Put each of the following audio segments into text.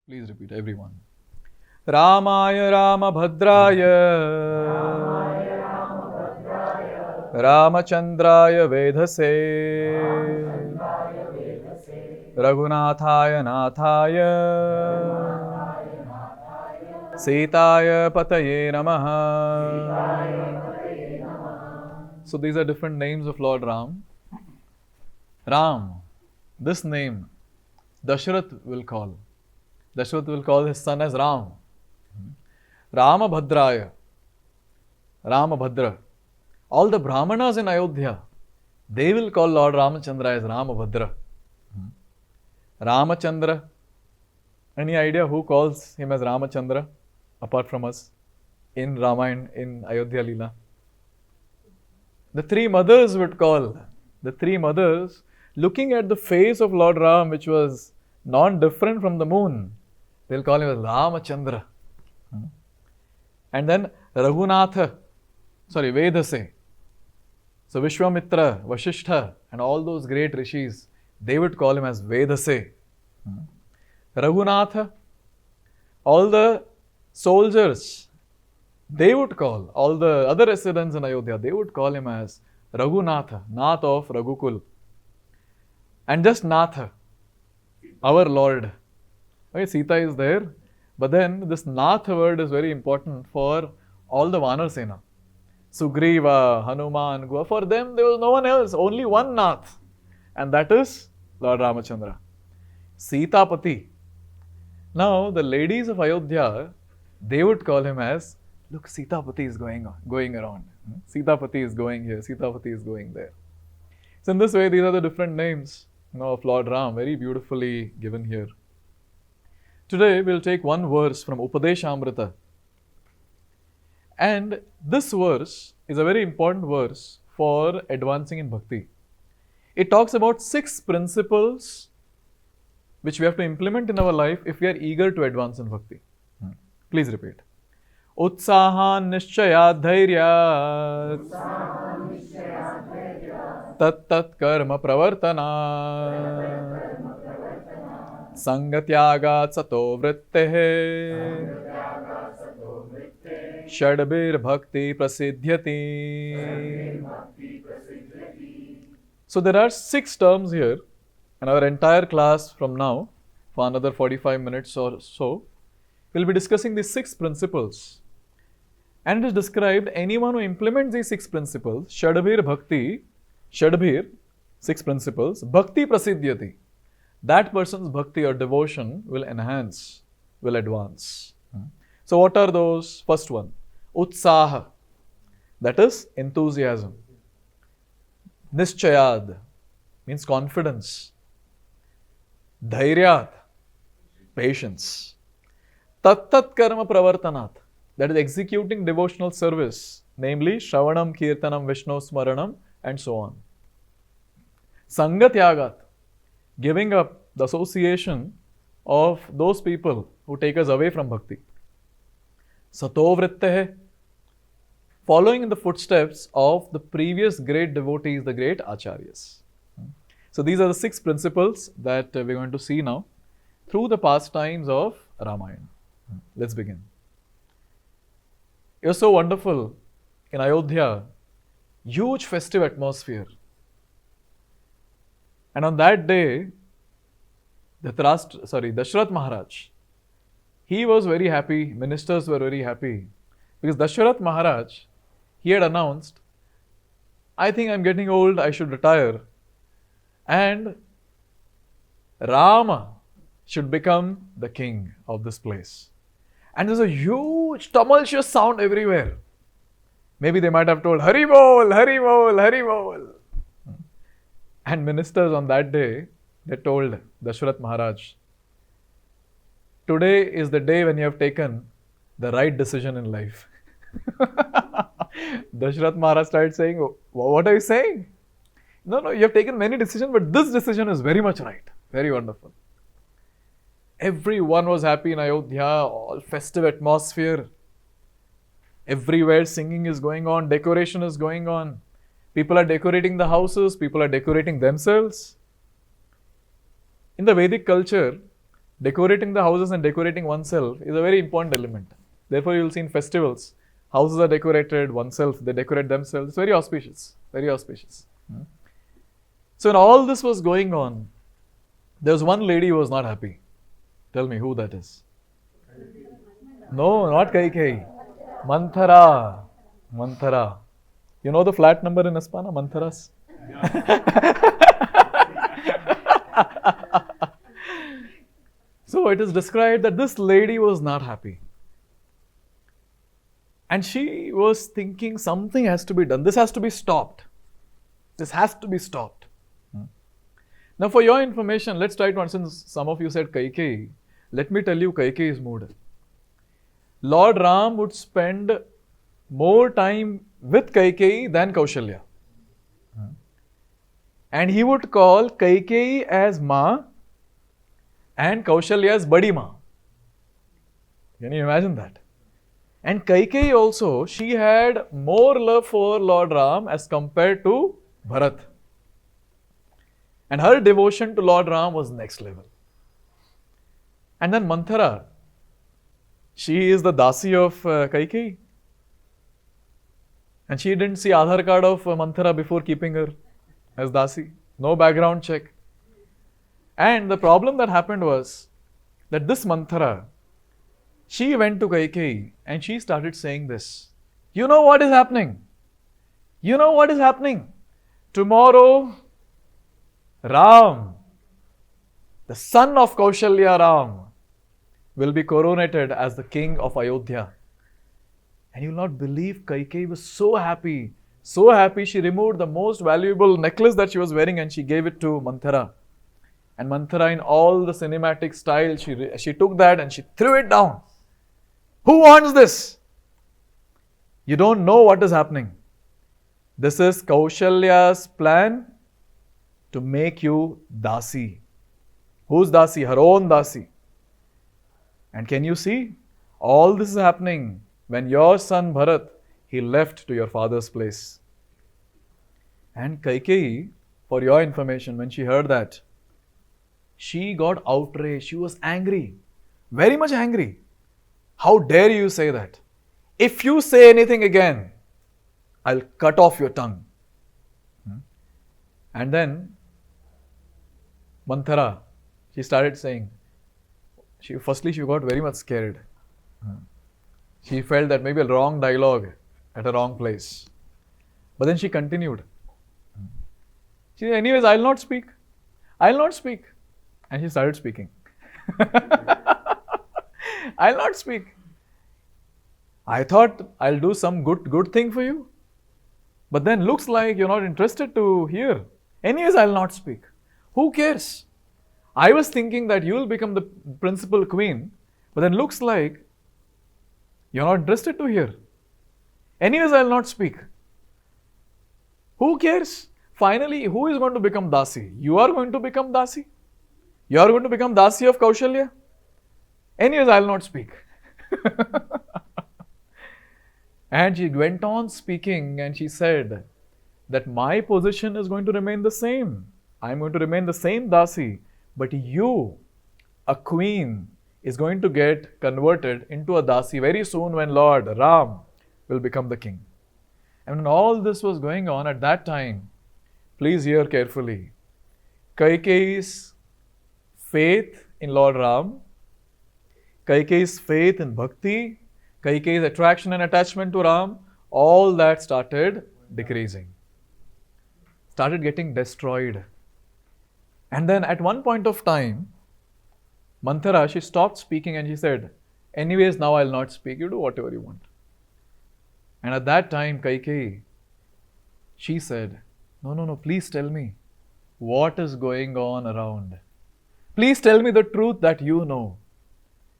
Please repeat, everyone. Ramaya Ramabhadraya Ramachandraya Vedhase Raghunathaya Nathaya Sitaya Pataye Namaha. So these are different names of Lord Ram. Ram, this name, Dashrath will call. Dashrath will call his son as Ram. Ramabhadraya, Ramabhadra. All the Brahmanas in Ayodhya, they will call Lord Ramachandra as Ramabhadra. Ramachandra. Any idea who calls him as Ramachandra apart from us in Ramayan, in Ayodhya Leela? The three mothers would call. The three mothers, looking at the face of Lord Ram, which was non-different from the moon, they'll call him as Ramachandra. And then Vedase. So Vishwamitra, Vasishtha, and all those great rishis, they would call him as Vedase. Raghunatha, all the soldiers, they would call, all the other residents in Ayodhya, they would call him as Raghunatha, Nath of Raghukul. And just Natha, our Lord. Okay, Sita is there, but then this Nath word is very important for all the Vanar Sena. Sugriva, Hanuman, Gua, for them there was no one else, only one Nath. And that is Lord Ramachandra. Sita Pati. Now the ladies of Ayodhya, they would call him as, look, Sita Pati is going around. Sita Pati is going here, Sita Pati is going there. So in this way, these are the different names of Lord Ram, very beautifully given here. Today, we'll take one verse from Upadeshamrita. And this verse is a very important verse for advancing in Bhakti. It talks about 6 principles which we have to implement in our life if we are eager to advance in Bhakti. Please repeat. Utsahan Nishchayat Dhairyat Tat Tat Karma Pravartana Sangatyagat Sato Vrittehe Shadbir Bhakti Prasidhyati. So there are 6 terms here, and our entire class from now, for another 45 minutes or so, we'll be discussing these 6 principles. And it is described, anyone who implements these 6 principles, Shadbir Bhakti, Shadbir, 6 principles, Bhakti Prasidhyati, that person's bhakti or devotion will enhance, will advance. So what are those? First one, Utsaha, that is enthusiasm. Nischayad means confidence. Dhairyat, patience. Tat Tat Karma Pravartanat, that is executing devotional service, namely Shravanam, Kirtanam, Vishnu Smaranam, and so on. Sangatyagat, giving up the association of those people who take us away from Bhakti. Sato Vrittehe, following in the footsteps of the previous great devotees, the great acharyas. So these are the 6 principles that we're going to see now through the pastimes of Ramayan. Let's begin. It was so wonderful in Ayodhya, huge festive atmosphere. And on that day, Dashrath Maharaj, he was very happy, ministers were very happy, because Dashrath Maharaj, he had announced, I think I'm getting old, I should retire. And Rama should become the king of this place. And there's a huge tumultuous sound everywhere. Maybe they might have told, Hari Bol, Hari Bol, Hari Bol. And ministers on that day, they told Dashrath Maharaj, today is the day when you have taken the right decision in life. Dashrath Maharaj started saying, what are you saying? No, you have taken many decisions, but this decision is very much right. Very wonderful. Everyone was happy in Ayodhya, all festive atmosphere. Everywhere singing is going on, decoration is going on. People are decorating the houses, people are decorating themselves. In the Vedic culture, Decorating the houses and decorating oneself is a very important element. Therefore, you will see in festivals, houses are decorated, oneself, they decorate themselves. It's very auspicious, very auspicious. So when all this was going on, there was one lady who was not happy. Tell me who that is. No, not Kaikeyi. Manthara. Manthara. You know the flat number in Aspana, Mantharas? So it is described that this lady was not happy. And she was thinking something has to be done. This has to be stopped. This has to be stopped. Now for your information, let's try to understand. Some of you said Kaikeyi. Let me tell you Kaikeyi's mood. Lord Ram would spend more time with Kaikeyi than Kaushalya. And he would call Kaikeyi as Ma and Kaushalya as Badi Ma. Can you imagine that? And Kaikeyi also, she had more love for Lord Ram as compared to Bharat. And her devotion to Lord Ram was next level. And then Manthara, she is the Dasi of Kaikeyi. And she didn't see Aadhaar card of Manthara before keeping her as Dasi. No background check. And the problem that happened was that this Manthara, she went to Kaikeyi and she started saying this. You know what is happening? You know what is happening? Tomorrow, Ram, the son of Kaushalya Ram, will be coronated as the king of Ayodhya. And you will not believe Kaikeyi was so happy. So happy, she removed the most valuable necklace that she was wearing and she gave it to Manthara. And Manthara, in all the cinematic style, she took that and she threw it down. Who wants this? You don't know what is happening. This is Kaushalya's plan to make you Dasi. Who's Dasi? Her own Dasi. And can you see? All this is happening when your son Bharat, he left to your father's place. And Kaikeyi, for your information, when she heard that, she got outraged. She was angry. Very much angry. How dare you say that? If you say anything again, I'll cut off your tongue. And then Manthara, she started saying, firstly she got very much scared. She felt that maybe a wrong dialogue at a wrong place. But then she continued. She said, anyways, I'll not speak. I'll not speak. And she started speaking. I'll not speak. I thought I'll do some good thing for you. But then looks like you're not interested to hear. Anyways, I'll not speak. Who cares? I was thinking that you'll become the principal queen. But then looks like you're not interested to hear. Anyways, I'll not speak. Who cares? Finally, who is going to become Dasi? You are going to become Dasi? You are going to become Dasi of Kaushalya? Anyways, I'll not speak. And she went on speaking and she said that my position is going to remain the same. I'm going to remain the same Dasi. But you, a queen, is going to get converted into a Dasi very soon when Lord Ram will become the king. And when all this was going on at that time, please hear carefully. Kaikeyi's faith in Lord Ram, Kaikeyi's faith in Bhakti, Kaikeyi's attraction and attachment to Ram, all that started decreasing. Started getting destroyed. And then at one point of time, Manthara, she stopped speaking and she said, anyways, now I'll not speak. You do whatever you want. And at that time, Kaikeyi, she said, no, please tell me what is going on around. Please tell me the truth that you know.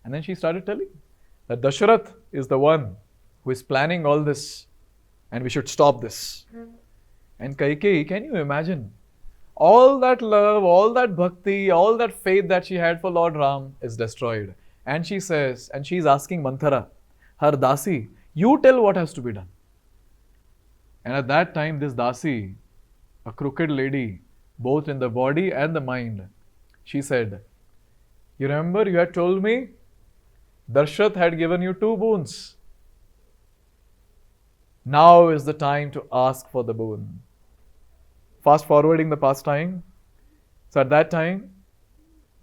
And then she started telling that Dasharath is the one who is planning all this and we should stop this. And Kaikeyi, can you imagine? All that love, all that bhakti, all that faith that she had for Lord Ram is destroyed. And she says, and she's asking Manthara, her Dasi, you tell what has to be done. And at that time, this Dasi, a crooked lady, both in the body and the mind, she said, You remember you had told me Darshath had given you 2 boons. Now is the time to ask for the boon. Fast forwarding the past time. So at that time,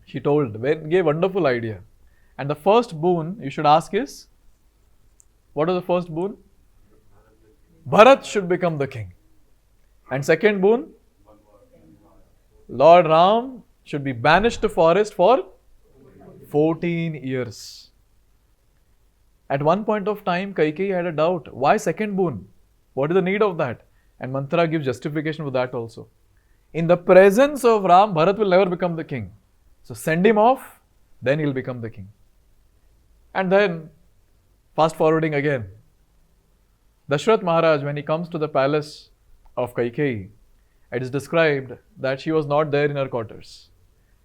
she gave wonderful idea. And the first boon you should ask is, what is the first boon? Bharat should become the king. And second boon, Lord Ram should be banished to forest for 14 years. At one point of time, Kaikeyi had a doubt. Why second boon? What is the need of that? And Mantra gives justification for that also. In the presence of Ram, Bharat will never become the king. So send him off, then he'll become the king. And then, fast forwarding again, Dashrath Maharaj, when he comes to the palace of Kaikeyi, it is described that she was not there in her quarters.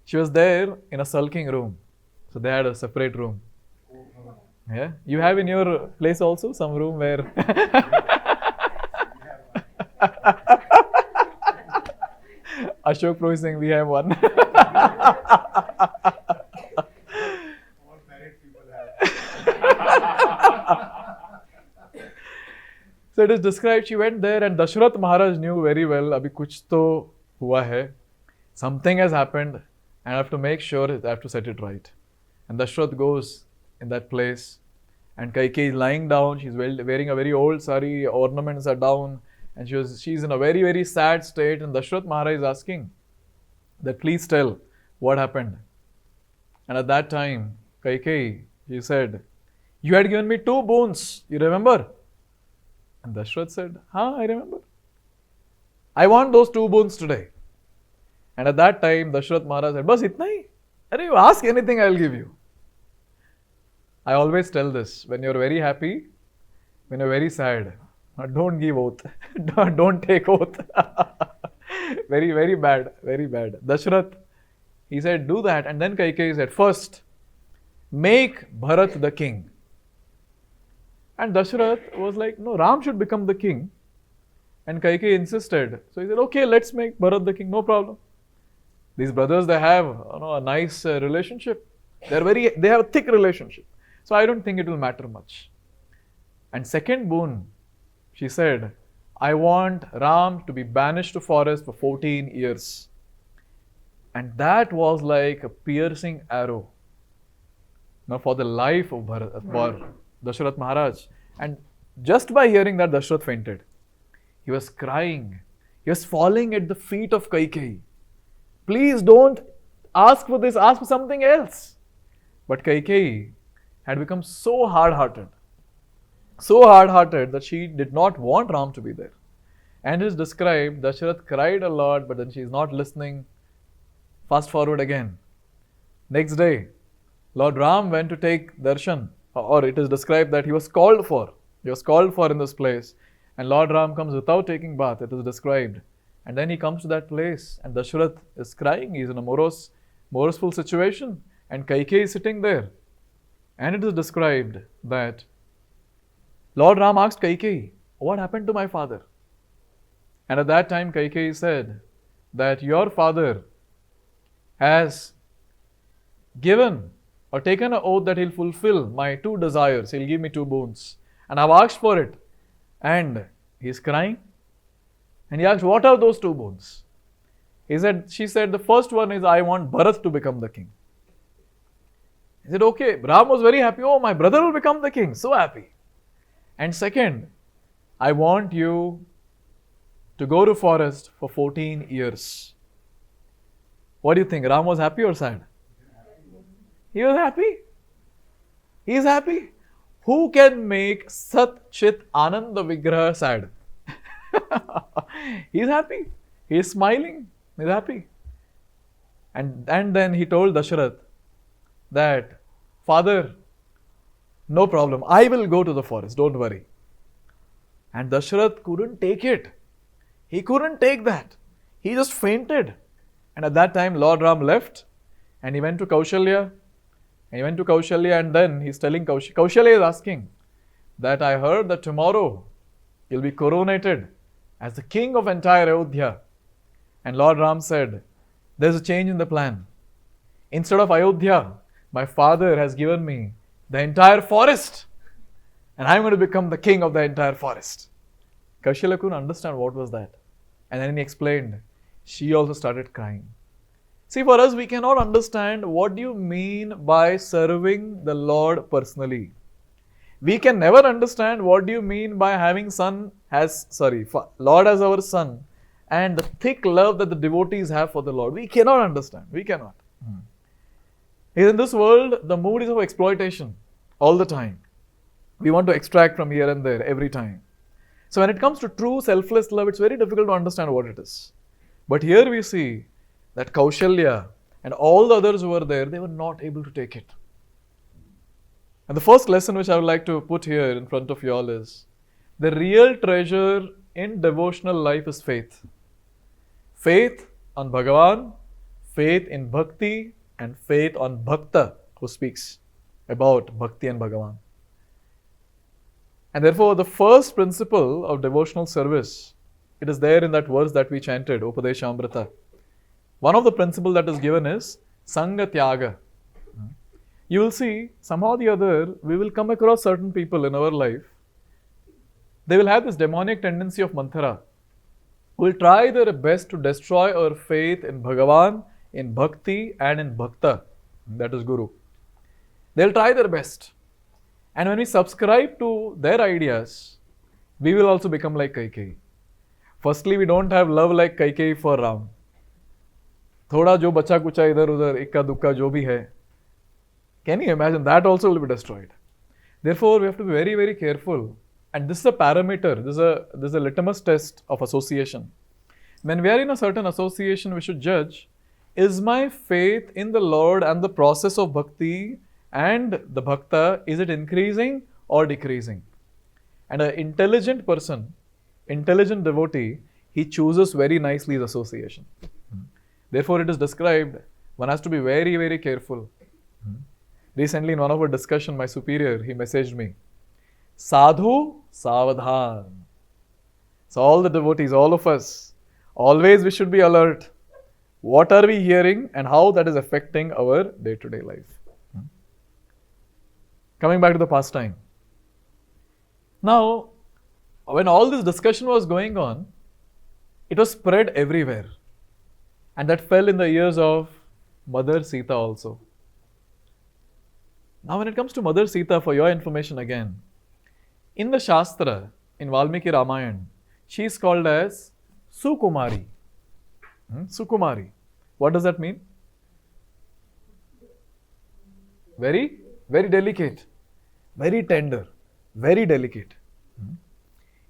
She was there in a sulking room. So they had a separate room. Yeah, you have in your place also some room where Ashok Pro is saying we have one. All married people have. So it is described, she went there and Dashrath Maharaj knew very well, abhi kuch to hua hai. Something has happened and I have to make sure I have to set it right. And Dashrath goes in that place and Kaikeyi is lying down. She's wearing a very old sari, ornaments are down and she's in a very, very sad state. And Dashrath Maharaj is asking that please tell what happened. And at that time, Kaikeyi, she said, you had given me 2 boons, you remember? And Dashrath said, I remember. I want those 2 boons today. And at that time, Dashrath Maharaj said, Bas itna hi? Arey, you ask anything, I will give you. I always tell this, when you're very happy, when you're very sad, don't give oath. Don't take oath. Very, very bad, very bad. Dashrath, he said, do that. And then Kaikeyi said, first, make Bharat the king. And Dashrath was like, no, Ram should become the king. And Kaikeyi insisted. So he said, okay, let's make Bharat the king, no problem. These brothers, they have a nice relationship. They have a thick relationship. So I don't think it will matter much. And second boon, she said, I want Ram to be banished to forest for 14 years. And that was like a piercing arrow. Now for the life of Dashrath Maharaj. And just by hearing that, Dashrath fainted. He was crying. He was falling at the feet of Kaikeyi. Please don't ask for this, ask for something else. But Kaikeyi had become so hard-hearted that she did not want Ram to be there. And it is described, Dashrath cried a lot, but then she is not listening. Fast forward again. Next day, Lord Ram went to take darshan, or it is described that he was called for. He was called for in this place. And Lord Ram comes without taking bath, it is described. And then he comes to that place and Dashrath is crying. He is in a moroseful situation. And Kaikeyi is sitting there. And it is described that Lord Ram asked Kaikeyi, what happened to my father? And at that time Kaikeyi said that your father has given or taken an oath that he'll fulfill my 2 desires. He'll give me 2 boons. And I've asked for it. And he's crying. And he asked, what are those 2 boons? She said, the first one is, I want Bharat to become the king. He said, okay. Ram was very happy. Oh, my brother will become the king. So happy. And second, I want you to go to forest for 14 years. What do you think? Ram was happy or sad? He was happy. He is happy. Who can make Sat Chit Ananda Vigraha sad? He is happy. He is smiling. He is happy. And then he told Dashrath that, Father, no problem. I will go to the forest. Don't worry. And Dashrath couldn't take it. He couldn't take that. He just fainted. And at that time, Lord Ram left and he went to Kaushalya. And then he's telling Kaushalya is asking that I heard that tomorrow you'll be coronated as the king of entire Ayodhya. And Lord Ram said, there's a change in the plan. Instead of Ayodhya, My father has given me the entire forest, and I'm going to become the king of the entire forest. Kaushalya couldn't understand what was that. And then he explained. She also started crying. See, for us, we cannot understand what do you mean by serving the Lord personally. We can never understand what do you mean by having Lord as our son, and the thick love that the devotees have for the Lord. We cannot understand. We cannot. In this world, the mood is of exploitation all the time. We want to extract from here and there every time. So when it comes to true selfless love, it's very difficult to understand what it is. But here we see that Kaushalya and all the others who were there, they were not able to take it. And the first lesson which I would like to put here in front of you all is, the real treasure in devotional life is faith. Faith on Bhagavan, faith in Bhakti, and faith on Bhakta, who speaks about Bhakti and Bhagavan. And therefore, the first principle of devotional service, it is there in that verse that we chanted, Upadeshamrita. One of the principles that is given is Sangha Tyaga. You will see, somehow or the other, we will come across certain people in our life. They will have this demonic tendency of Manthara, who will try their best to destroy our faith in Bhagavan, in Bhakti, and in Bhakta. That is Guru. They will try their best. And when we subscribe to their ideas, we will also become like Kaikeyi. Firstly, we don't have love like Kaikeyi for Ram. Thoda jo bacha kucha idhar udhar, ikka dukka jo bhi hai. Can you imagine? That also will be destroyed. Therefore, we have to be very, very careful. And this is a parameter, this is a litmus test of association. When we are in a certain association, we should judge, is my faith in the Lord and the process of Bhakti and the Bhakta, is it increasing or decreasing? And an intelligent person, intelligent devotee, he chooses very nicely his association. Therefore, it is described, one has to be very, very careful. Recently, in one of our discussion, my superior, he messaged me, Sadhu Savadhan. So all the devotees, all of us, always we should be alert. What are we hearing and how that is affecting our day-to-day life? Coming back to the pastime. Now, when all this discussion was going on, it was spread everywhere. And that fell in the ears of Mother Sita also. Now, when it comes to Mother Sita, for your information again, in the Shastra, in Valmiki Ramayan, she is called as Sukumari. Sukumari. What does that mean? Very, very delicate, very tender, very delicate.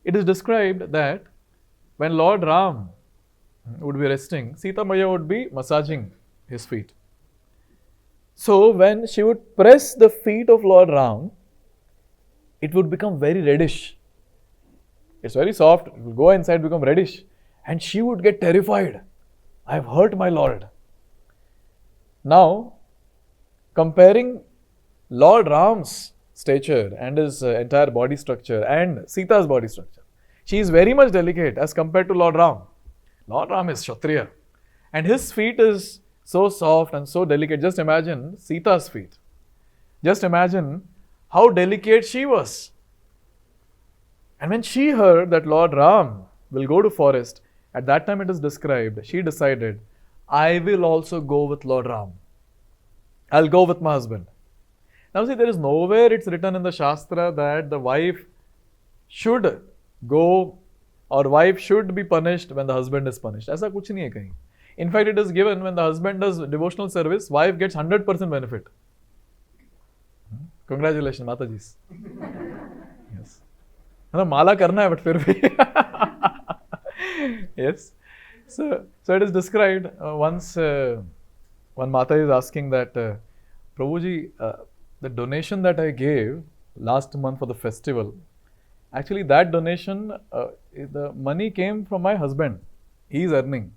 It is described that when Lord Ram would be resting, Sita Maya would be massaging his feet. So when she would press the feet of Lord Ram, it would become very reddish. It's very soft, it will go inside, become reddish. And she would get terrified. I have hurt my Lord. Now, comparing Lord Ram's stature and his entire body structure and Sita's body structure, she is very much delicate as compared to Lord Ram. Lord Ram is Kshatriya. And his feet is so soft and so delicate. Just imagine Sita's feet. Just imagine how delicate she was. And when she heard that Lord Ram will go to forest, at that time it is described, she decided, I will also go with Lord Ram. I'll go with my husband. Now see, there is nowhere it's written in the Shastra that the wife should go or wife should be punished when the husband is punished. ऐसा कुछ नहीं है कहीं. In fact, it is given when the husband does devotional service, wife gets 100% benefit. Congratulations, Mataji's. Yes. माला करना है, but फिर भी. Yes. So it is described once one Mata is asking that, Prabhuji, the donation that I gave last month for the festival, actually that donation, the money came from my husband. He is earning.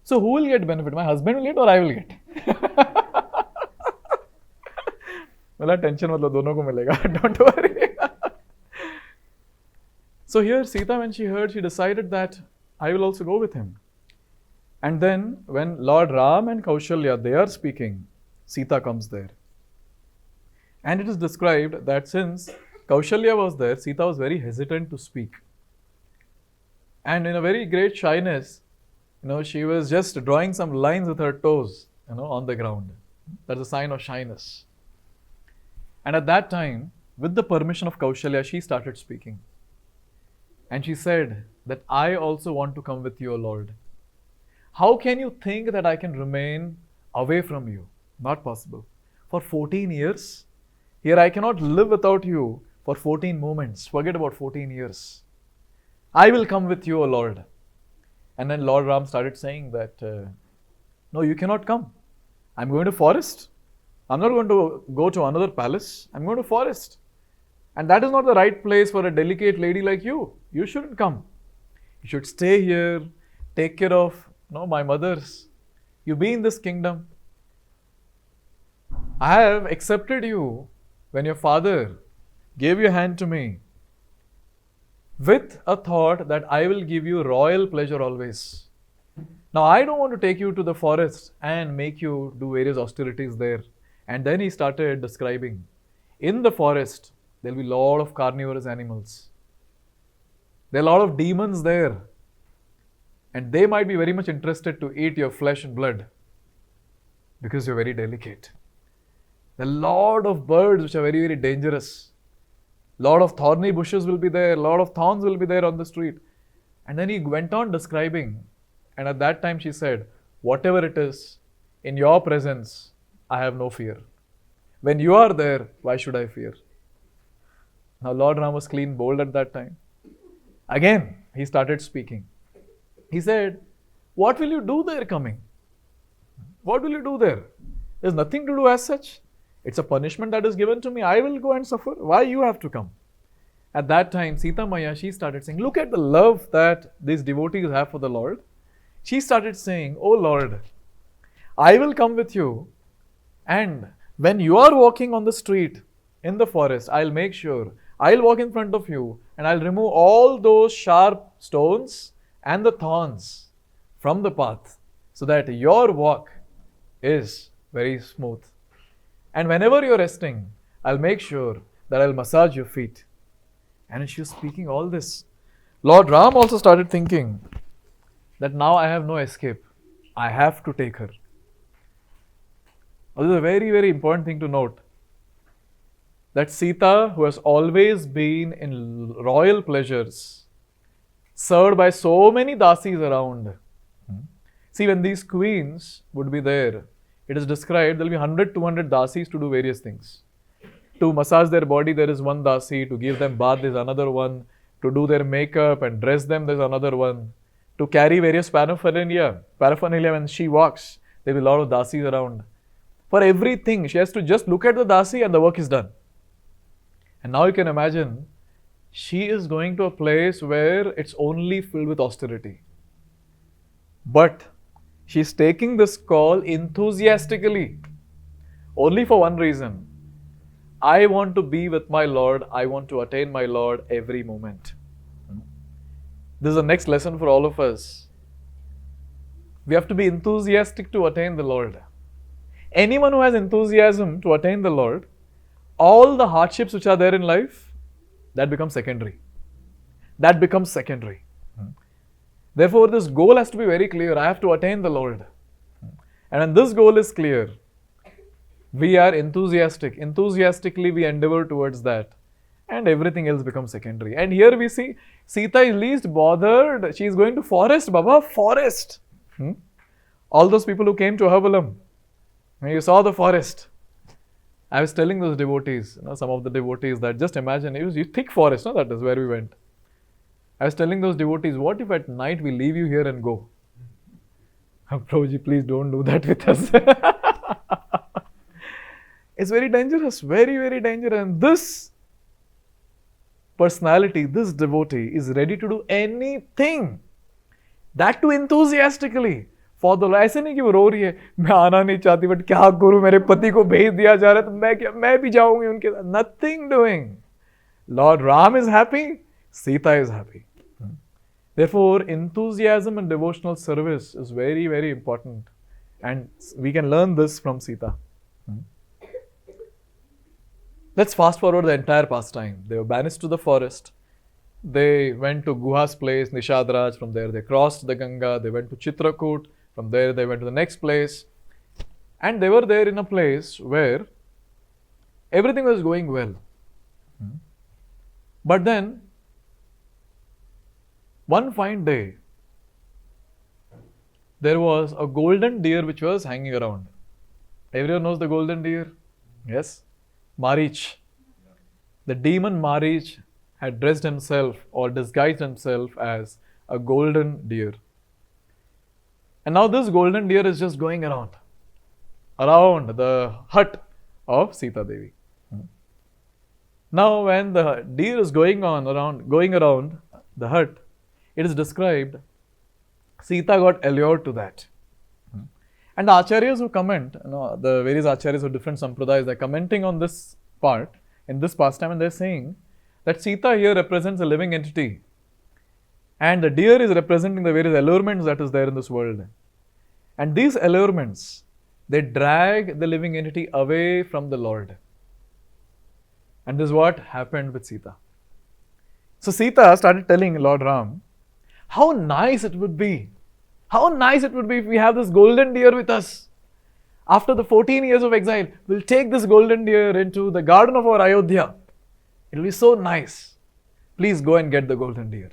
So who will get benefit? My husband will get or I will get? बोला tension मतलब दोनों को मिलेगा. Don't worry. So here Sita, when she heard, she decided that I will also go with him. And then when Lord Ram and Kaushalya, they are speaking, Sita comes there. And it is described that since Kaushalya was there, Sita was very hesitant to speak. And in a very great shyness, she was just drawing some lines with her toes, on the ground. That's a sign of shyness. And at that time, with the permission of Kaushalya, she started speaking. And she said that I also want to come with you, O Lord. How can you think that I can remain away from you? Not possible. For 14 years, here I cannot live without you for 14 moments. Forget about 14 years. I will come with you, O Lord. And then Lord Ram started saying that, no, you cannot come. I'm going to forest. I'm not going to go to another palace. I'm going to forest. And that is not the right place for a delicate lady like you. You shouldn't come. You should stay here, take care of my mothers. You be in this kingdom. I have accepted you when your father gave your hand to me with a thought that I will give you royal pleasure always. Now I don't want to take you to the forest and make you do various austerities there. And then he started describing, in the forest, there will be a lot of carnivorous animals. There are a lot of demons there. And they might be very much interested to eat your flesh and blood because you're very delicate. There are a lot of birds which are very, very dangerous. A lot of thorny bushes will be there. A lot of thorns will be there on the street. And then he went on describing. And at that time she said, whatever it is, in your presence, I have no fear. When you are there, why should I fear? Now Lord Ram was clean bold at that time. Again, he started speaking. He said, what will you do there coming? What will you do there? There's nothing to do as such. It's a punishment that is given to me. I will go and suffer. Why you have to come? At that time, Sita Maya, she started saying, look at the love that these devotees have for the Lord. She started saying, oh Lord, I will come with you, and when you are walking on the street in the forest, I'll make sure I'll walk in front of you and I'll remove all those sharp stones and the thorns from the path so that your walk is very smooth. And whenever you're resting, I'll make sure that I'll massage your feet. And she was speaking all this. Lord Ram also started thinking that now I have no escape. I have to take her. This is a very, very important thing to note. That Sita, who has always been in royal pleasures, served by so many dasis around. See, when these queens would be there, it is described there will be 100, 200 dasis to do various things. To massage their body, there is one dasi. To give them bath, there is another one. To do their makeup and dress them, there is another one. To carry various paraphernalia when she walks, there will be a lot of dasis around. For everything, she has to just look at the dasi and the work is done. And now you can imagine, she is going to a place where it's only filled with austerity. But she's taking this call enthusiastically, only for one reason. I want to be with my Lord. I want to attain my Lord every moment. This is the next lesson for all of us. We have to be enthusiastic to attain the Lord. Anyone who has enthusiasm to attain the Lord, all the hardships which are there in life, that becomes secondary. That becomes secondary. Therefore, this goal has to be very clear. I have to attain the Lord. And when this goal is clear, we are enthusiastic. Enthusiastically, we endeavor towards that. And everything else becomes secondary. And here we see Sita is least bothered. She is going to forest, Baba, forest. All those people who came to Ahavalam, you saw the forest. I was telling those devotees, some of the devotees, that just imagine, it was a thick forest, that is where we went. I was telling those devotees, what if at night we leave you here and go? Prabhuji, please don't do that with us. It's very dangerous, very, very dangerous. And this personality, this devotee is ready to do anything. That too enthusiastically. For the Lord. ऐसे नहीं कि वो रो रही है, मैं आना नहीं चाहती, बट क्या करूँ, मेरे पति को भेज दिया जा रहा है, तो मैं भी जाऊंगी उनके साथ. Nothing doing. Lord Ram is happy, Sita is happy. Therefore, enthusiasm and devotional service is very, very important. And we can learn this from Sita. Let's fast forward the entire pastime. They were banished to the forest. They went to Guha's place, Nishadraj. From there, they crossed the Ganga. They went to Chitrakoot. From there, they went to the next place. And they were there in a place where everything was going well. But then, one fine day, there was a golden deer which was hanging around. Everyone knows the golden deer? Yes? Marich. The demon Marich had dressed himself or disguised himself as a golden deer. And now this golden deer is just going around the hut of Sita Devi. Now when the deer is going around the hut, it is described Sita got allured to that. And the acharyas who comment, the various acharyas of different sampradayas, they're commenting on this part, in this pastime, and they're saying that Sita here represents a living entity. And the deer is representing the various allurements that is there in this world. And these allurements, they drag the living entity away from the Lord. And this is what happened with Sita. So Sita started telling Lord Ram, how nice it would be. How nice it would be if we have this golden deer with us. After the 14 years of exile, we'll take this golden deer into the garden of our Ayodhya. It will be so nice. Please go and get the golden deer.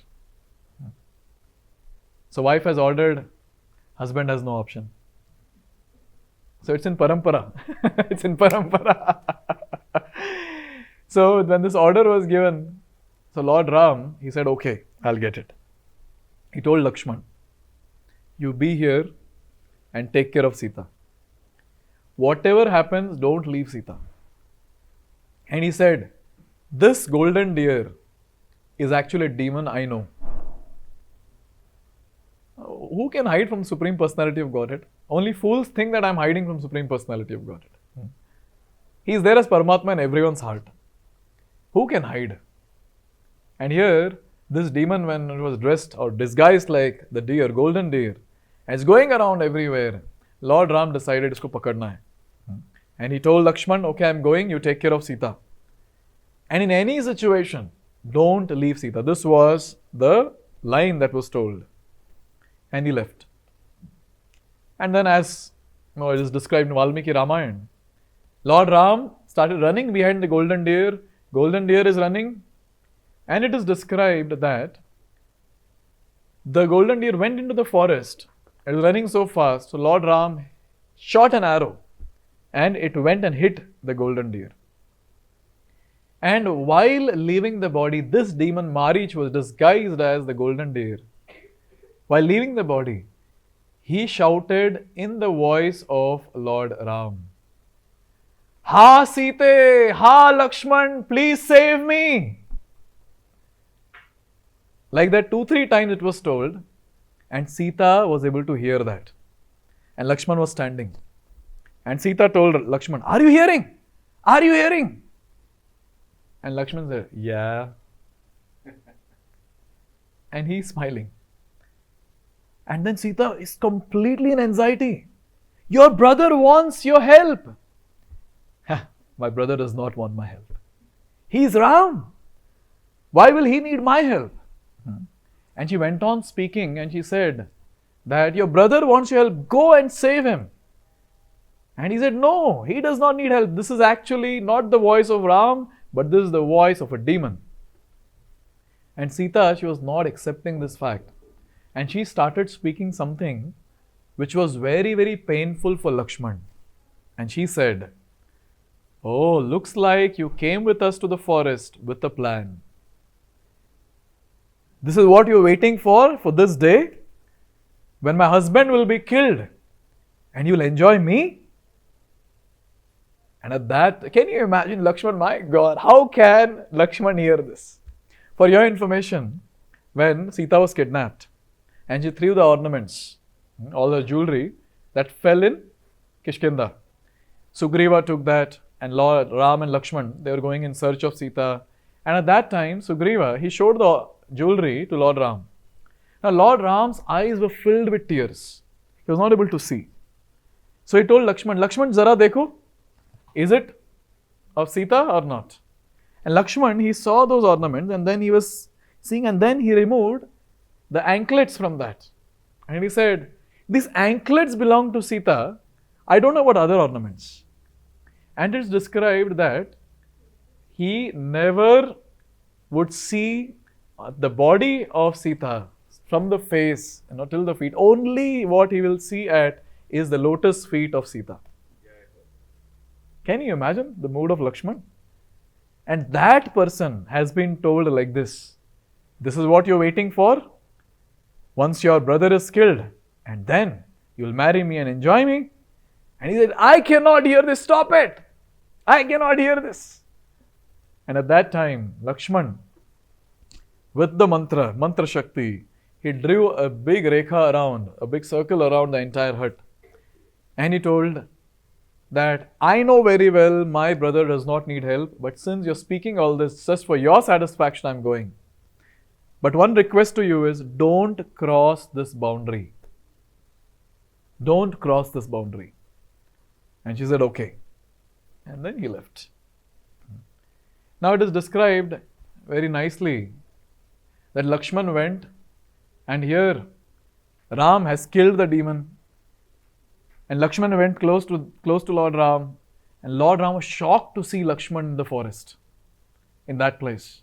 So wife has ordered, husband has no option. So it's in parampara. It's in parampara. So when this order was given, so Lord Ram, he said, okay, I'll get it. He told Lakshman, you be here and take care of Sita. Whatever happens, don't leave Sita. And he said, this golden deer is actually a demon I know. Who can hide from Supreme Personality of Godhead? Only fools think that I'm hiding from Supreme Personality of Godhead. He is there as Paramatma in everyone's heart. Who can hide? And here, this demon, when it was dressed or disguised like the deer, golden deer, and it's going around everywhere, Lord Ram decided isko pakadna hai. And he told Lakshman, okay, I'm going, you take care of Sita. And in any situation, don't leave Sita. This was the line that was told. And he left. And then as it is described in Valmiki Ramayan, Lord Ram started running behind the golden deer. Golden deer is running. And it is described that the golden deer went into the forest. It was running so fast. So Lord Ram shot an arrow. And it went and hit the golden deer. And while leaving the body, this demon Marich was disguised as the golden deer. While leaving the body, he shouted in the voice of Lord Ram, Ha Sita, Ha Lakshman, please save me. Like that 2-3 times it was told, and Sita was able to hear that. And Lakshman was standing. And Sita told Lakshman, are you hearing? Are you hearing? And Lakshman said, yeah. And he's smiling. And then Sita is completely in anxiety. Your brother wants your help. My brother does not want my help. He's Ram. Why will he need my help? And she went on speaking and she said that your brother wants your help. Go and save him. And he said, no, he does not need help. This is actually not the voice of Ram, but this is the voice of a demon. And Sita, she was not accepting this fact. And she started speaking something which was very, very painful for Lakshman. And she said, oh, looks like you came with us to the forest with a plan. This is what you're waiting for this day? When my husband will be killed and you'll enjoy me? And at that, can you imagine Lakshman? My God, how can Lakshman hear this? For your information, when Sita was kidnapped and she threw the ornaments, all the jewelry, that fell in Kishkinda. Sugriva took that, and Lord Ram and Lakshman, they were going in search of Sita. And at that time, Sugriva, he showed the jewelry to Lord Ram. Now, Lord Ram's eyes were filled with tears. He was not able to see. So he told Lakshman, Lakshman, zara dekho. Is it of Sita or not? And Lakshman, he saw those ornaments and then he was seeing, and then he removed the anklets from that. And he said, these anklets belong to Sita. I don't know what other ornaments. And it's described that he never would see the body of Sita from the face, till the feet. Only what he will see at is the lotus feet of Sita. Can you imagine the mood of Lakshman? And that person has been told like this. This is what you're waiting for. Once your brother is killed, and then you'll marry me and enjoy me. And he said, I cannot hear this. Stop it. I cannot hear this. And at that time, Lakshman, with the mantra Shakti, he drew a big rekha around, a big circle around the entire hut. And he told that, I know very well my brother does not need help, but since you're speaking all this just for your satisfaction, I'm going. But one request to you is, don't cross this boundary. Don't cross this boundary. And she said, okay. And then he left. Now it is described very nicely that Lakshman went, and here Ram has killed the demon. And Lakshman went close to Lord Ram, and Lord Ram was shocked to see Lakshman in the forest, in that place.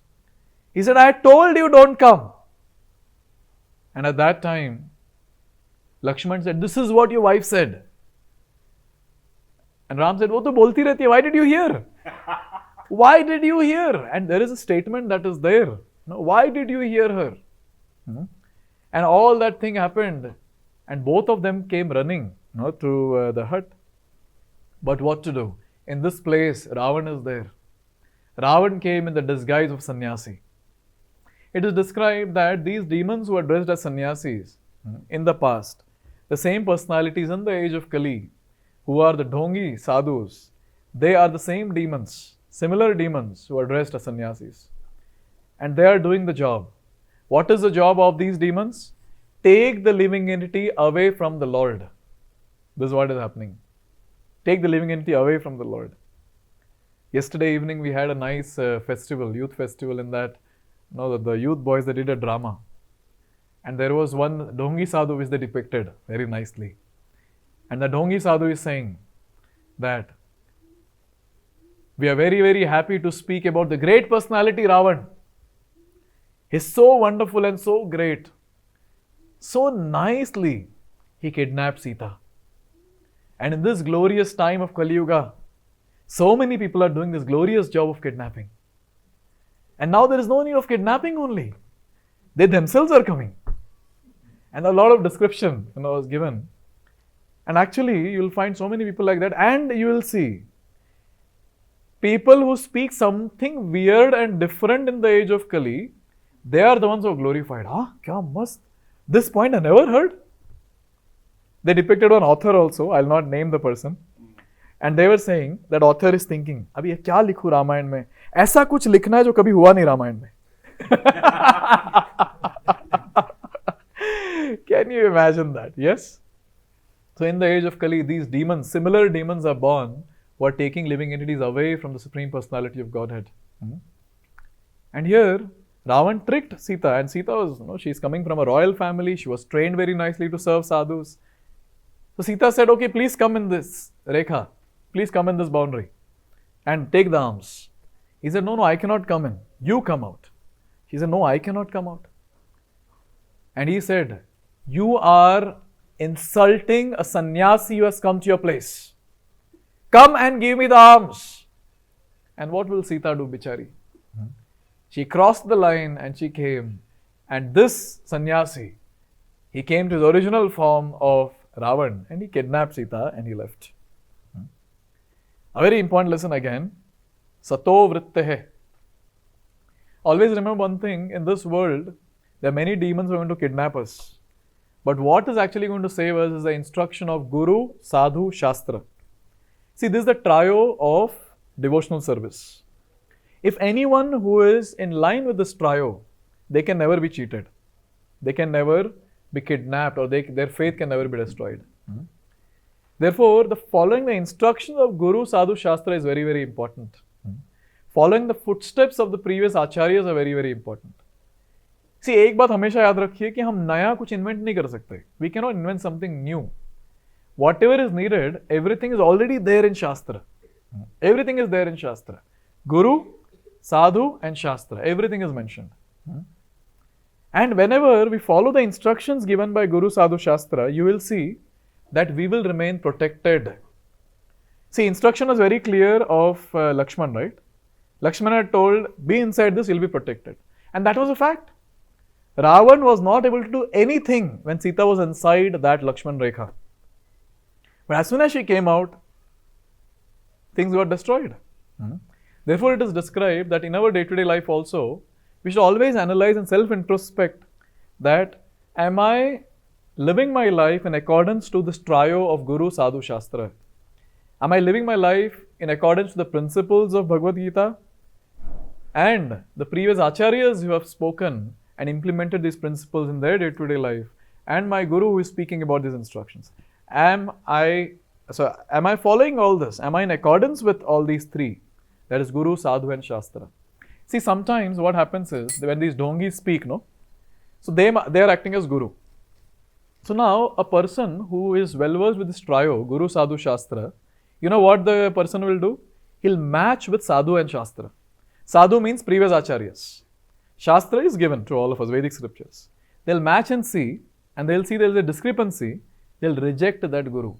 He said, I told you don't come. And at that time, Lakshman said, this is what your wife said. And Ram said, wo to bolti rehti hai. Why did you hear? Why did you hear? And there is a statement that is there. No, why did you hear her? And all that thing happened, and both of them came running to the hut. But what to do? In this place, Ravan is there. Ravan came in the disguise of sannyasi. It is described that these demons who are dressed as sannyasis in the past, the same personalities in the age of Kali, who are the dhongi sadhus, they are the same demons, similar demons who are dressed as sannyasis. And they are doing the job. What is the job of these demons? Take the living entity away from the Lord. This is what is happening. Take the living entity away from the Lord. Yesterday evening we had a nice festival, youth festival, in that the youth boys, they did a drama. And there was one dhongi sadhu which they depicted very nicely. And the dhongi sadhu is saying that we are very, very happy to speak about the great personality Ravan. He's so wonderful and so great. So nicely he kidnapped Sita. And in this glorious time of Kali Yuga, so many people are doing this glorious job of kidnapping. And now there is no need of kidnapping only. They themselves are coming. And a lot of description was given. And actually, you will find so many people like that. And you will see people who speak something weird and different in the age of Kali, they are the ones who are glorified. Kya mast. This point I never heard. They depicted one author also. I'll not name the person. And they were saying that author is thinking, अभी ये क्या लिखूं रामायण में? ऐसा कुछ लिखना है जो कभी हुआ नहीं रामायण में. Can you imagine that? Yes? So in the age of Kali, these demons, similar demons are born who are taking living entities away from the Supreme Personality of Godhead. And here, Ravan tricked Sita, and Sita was, she's coming from a royal family. She was trained very nicely to serve sadhus. So Sita said, okay, please come in this rekha. Please come in this boundary and take the arms. He said, no, I cannot come in. You come out. She said, no, I cannot come out. And he said, you are insulting a sannyasi who has come to your place. Come and give me the arms. And what will Sita do, bichari? She crossed the line and she came. And this sannyasi, he came to his original form of Ravan and he kidnapped Sita and he left. A very important lesson again. Sato vrittehe. Always remember one thing, in this world, there are many demons who are going to kidnap us. But what is actually going to save us is the instruction of Guru, Sadhu, Shastra. See, this is the trio of devotional service. If anyone who is in line with this trio, they can never be cheated. They can never be kidnapped, or their faith can never be destroyed. Therefore, the following the instructions of Guru, Sadhu, Shastra is very, very important. following the footsteps of the previous acharyas are very, very important. See, एक बात हमेशा याद रखिए कि हम नया कुछ invent नहीं कर सकते. We cannot invent something new. Whatever is needed, everything is already there in Shastra. Everything is there in Shastra. Guru, Sadhu and Shastra. Everything is mentioned. And whenever we follow the instructions given by Guru, Sadhu, Shastra, you will see that we will remain protected. See, instruction was very clear of Lakshman, right? Lakshman had told, be inside this, you'll be protected. And that was a fact. Ravan was not able to do anything when Sita was inside that Lakshman Rekha. But as soon as she came out, things got destroyed. Therefore, it is described that in our day-to-day life also, we should always analyze and self-introspect that am I living my life in accordance to this trio of Guru, Sadhu, Shastra? Am I living my life in accordance to the principles of Bhagavad Gita? And the previous acharyas who have spoken and implemented these principles in their day-to-day life, and my Guru who is speaking about these instructions. Am I following all this? Am I in accordance with all these three? That is Guru, Sadhu and Shastra. See, sometimes what happens is when these dongis speak, no? So they are acting as Guru. So now a person who is well versed with this trio, Guru, Sadhu, Shastra, you know what the person will do? He'll match with Sadhu and Shastra. Sadhu means previous acharyas. Shastra is given to all of us, Vedic scriptures. They'll match and see, and they'll see there's a discrepancy. They'll reject that Guru.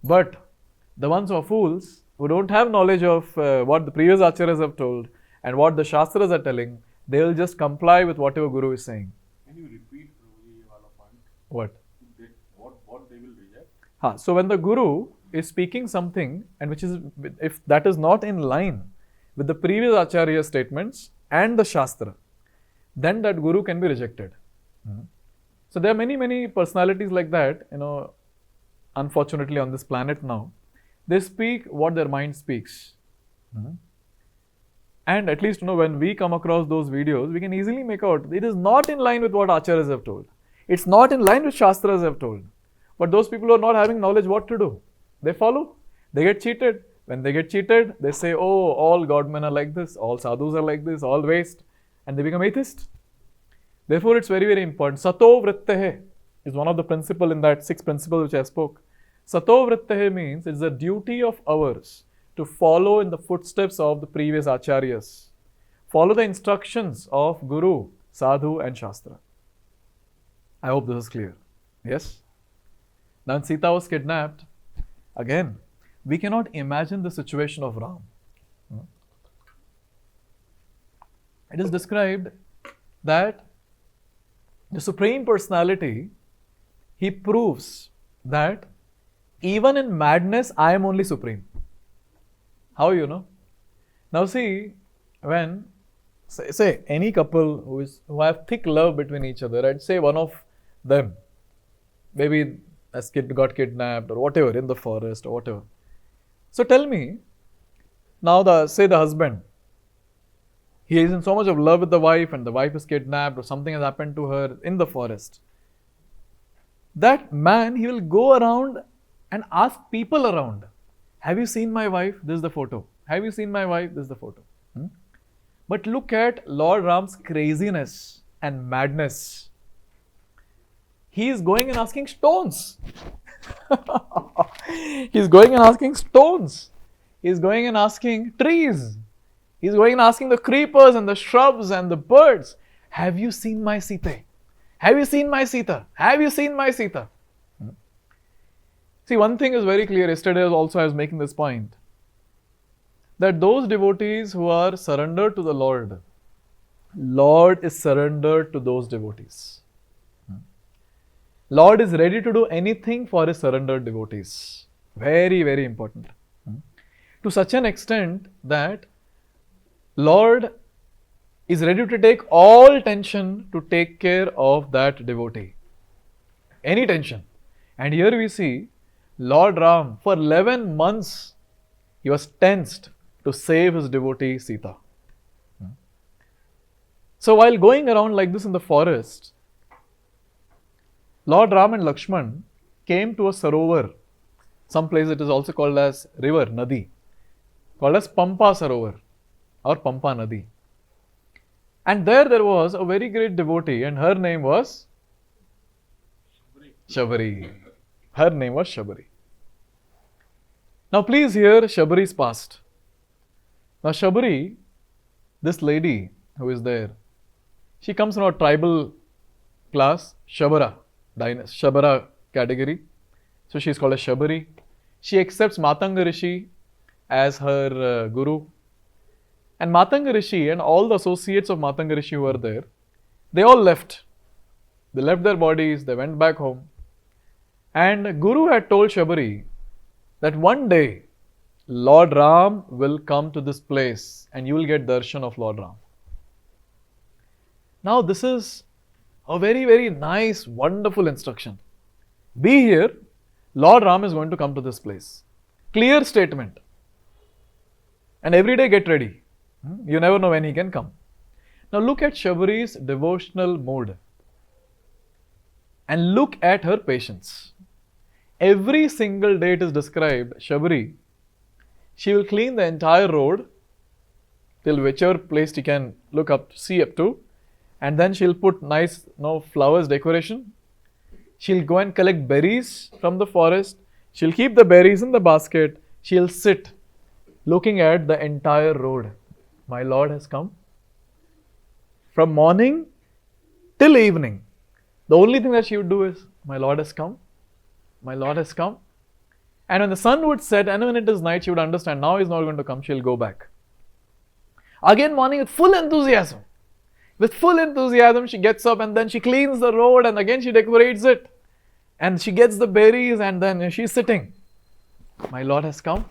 But the ones who are fools, who don't have knowledge of what the previous acharyas have told and what the Shastras are telling, they will just comply with whatever Guru is saying. Can you repeat Prabhuji wala point? What? What they will reject? So when the Guru is speaking something and which is, if that is not in line with the previous acharya statements and the Shastra, then that Guru can be rejected. So there are many, many personalities like that, unfortunately on this planet now. They speak what their mind speaks. And at least, when we come across those videos, we can easily make out it is not in line with what acharyas have told. It's not in line with Shastras have told. But those people who are not having knowledge what to do, they follow. They get cheated. When they get cheated, they say, oh, all godmen are like this, all sadhus are like this, all waste. And they become atheists. Therefore, it's very, very important. Sato vrittehe is one of the principles in that 6 principles which I spoke. Sato vrittehe means it's a duty of ours to follow in the footsteps of the previous acharyas. Follow the instructions of Guru, Sadhu and Shastra. I hope this is clear. Yes? Now when Sita was kidnapped, again, we cannot imagine the situation of Ram. It is described that the Supreme Personality, he proves that even in madness, I am only supreme. How you know? Now see, when say any couple who have thick love between each other, I'd say one of them, maybe got kidnapped or whatever in the forest or whatever. So tell me, now the husband, he is in so much of love with the wife and the wife is kidnapped or something has happened to her in the forest. That man, he will go around and ask people around, have you seen my wife? This is the photo. Have you seen my wife? This is the photo. But look at Lord Ram's craziness and madness. He is going and asking stones. He is going and asking stones. He is going and asking trees. He is going and asking the creepers and the shrubs and the birds, have you seen my Sita? Have you seen my Sita? Have you seen my Sita? See, one thing is very clear. Yesterday also I was making this point, that those devotees who are surrendered to the Lord is surrendered to those devotees. Lord is ready to do anything for his surrendered devotees. Very, very important. To such an extent that Lord is ready to take all tension to take care of that devotee. Any tension. And here we see Lord Ram, for 11 months, he was tensed to save his devotee Sita. So while going around like this in the forest, Lord Ram and Lakshman came to a sarovar. Some place it is also called as river, Nadi. called as Pampa Sarovar or Pampa Nadi. And there was a very great devotee, and her name was Shabari. Her name was Shabari. Now please hear Shabari's past. Now Shabari, this lady who is there, she comes from a tribal class, Shabara category. So she is called as Shabari. She accepts Matanga Rishi as her guru. And Matanga Rishi and all the associates of Matanga Rishi who were there, they all left. They left their bodies, they went back home. And Guru had told Shabari that one day Lord Ram will come to this place and you will get darshan of Lord Ram. Now this is a very, very nice, wonderful instruction. Be here, Lord Ram is going to come to this place. Clear statement. And every day get ready. You never know when he can come. Now look at Shabari's devotional mood. And look at her patience. Every single day it is described, Shabari, she will clean the entire road till whichever place you can look up, see up to, and then she'll put nice flowers decoration. She'll go and collect berries from the forest. She'll keep the berries in the basket. She'll sit looking at the entire road. My Lord has come. From morning till evening, the only thing that she would do is, my Lord has come. My Lord has come. And when the sun would set and when it is night, she would understand, now he is not going to come, she'll go back. Again morning with full enthusiasm. With full enthusiasm, she gets up and then she cleans the road and again she decorates it. And she gets the berries and then she's sitting. My Lord has come.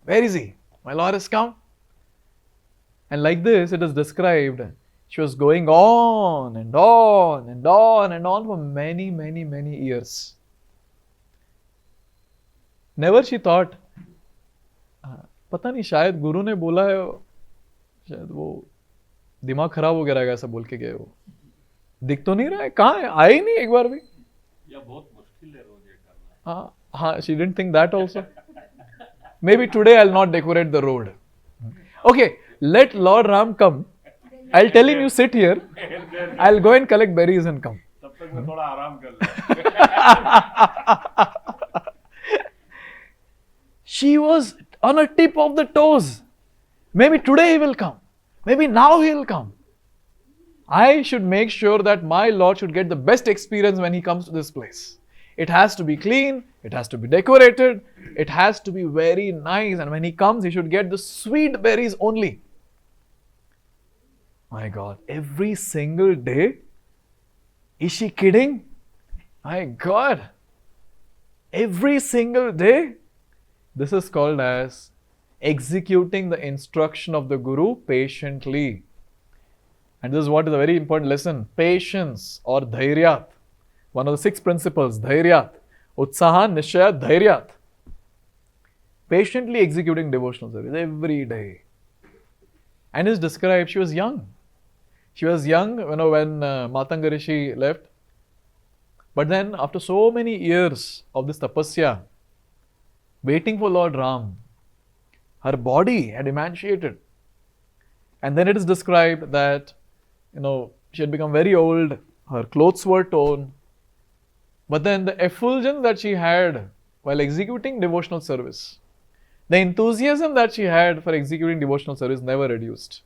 Where is he? My Lord has come. And like this, it is described, she was going on and on and on and on for many, many, many years. Never she thought, पता नहीं शायद गुरु ने बोला है, शायद वो दिमाग खराब हो गया रहेगा ऐसा बोल के गए वो. दिख तो नहीं रहा है, कहाँ है, आए ही नहीं एक बार भी. या बहुत मुश्किल है रोज ये करना. हाँ, she didn't think that also. Maybe today I'll not decorate the road. Okay, let Lord Ram come. I'll tell him you sit here. I'll go and collect berries and come. तब तक मैं थोड़ा आराम कर लूँ. She was on a tip of the toes. Maybe today he will come. Maybe now he will come. I should make sure that my Lord should get the best experience when he comes to this place. It has to be clean, it has to be decorated, it has to be very nice, and when he comes, he should get the sweet berries only. My God, every single day? Is she kidding? My God, every single day? This is called as executing the instruction of the Guru patiently. And this is what is a very important lesson. Patience or dhairyat. One of the 6 principles, dhairyat. Utsaha, nishaya, dhairyat. Patiently executing devotional service every day. And is described, she was young. She was young when Matanga Rishi left. But then after so many years of this tapasya, waiting for Lord Ram, her body had emaciated. And then it is described that, she had become very old, her clothes were torn. But then the effulgence that she had while executing devotional service, the enthusiasm that she had for executing devotional service never reduced.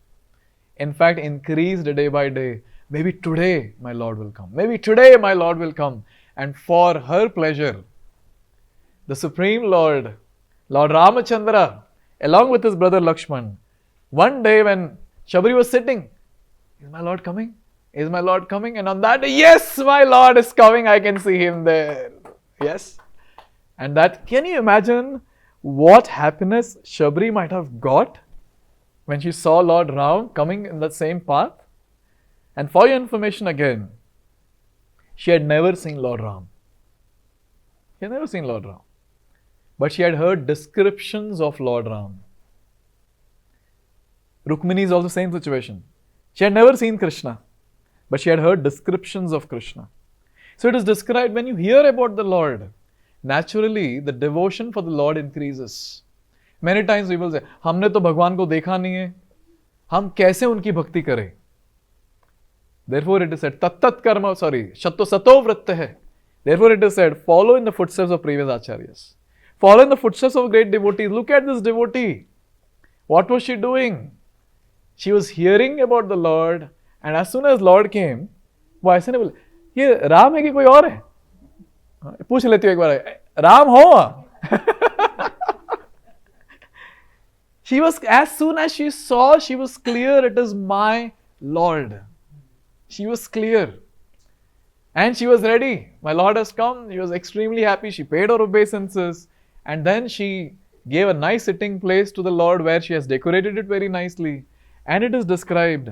In fact, increased day by day. Maybe today my Lord will come. Maybe today my Lord will come. And for her pleasure, the Supreme Lord, Lord Ramachandra, along with his brother Lakshman, one day when Shabari was sitting, is my Lord coming? Is my Lord coming? And on that day, yes, my Lord is coming. I can see him there. Yes. And that, can you imagine what happiness Shabari might have got when she saw Lord Ram coming in that same path? And for your information again, she had never seen Lord Ram. She had never seen Lord Ram. But she had heard descriptions of Lord Ram. Rukmini is also the same situation. She had never seen Krishna, but she had heard descriptions of Krishna. So it is described, when you hear about the Lord, naturally the devotion for the Lord increases. Many times people say, हमने तो भगवान को देखा नहीं है, हम कैसे उनकी भक्ति करें? Therefore it is said, tat karma, shatto sato vrittah. Therefore it is said, follow in the footsteps of previous acharyas. Follow in the footsteps of great devotees. Look at this devotee. What was she doing? She was hearing about the Lord, and as soon as Lord came, वो ऐसे नहीं बोले, ये राम है कि कोई और है? पूछ लेती हूँ एक बार, राम हो? She was, as soon as she saw, she was clear, it is my Lord. She was clear. And she was ready. My Lord has come. She was extremely happy. She paid her obeisances. And then she gave a nice sitting place to the Lord where she has decorated it very nicely. And it is described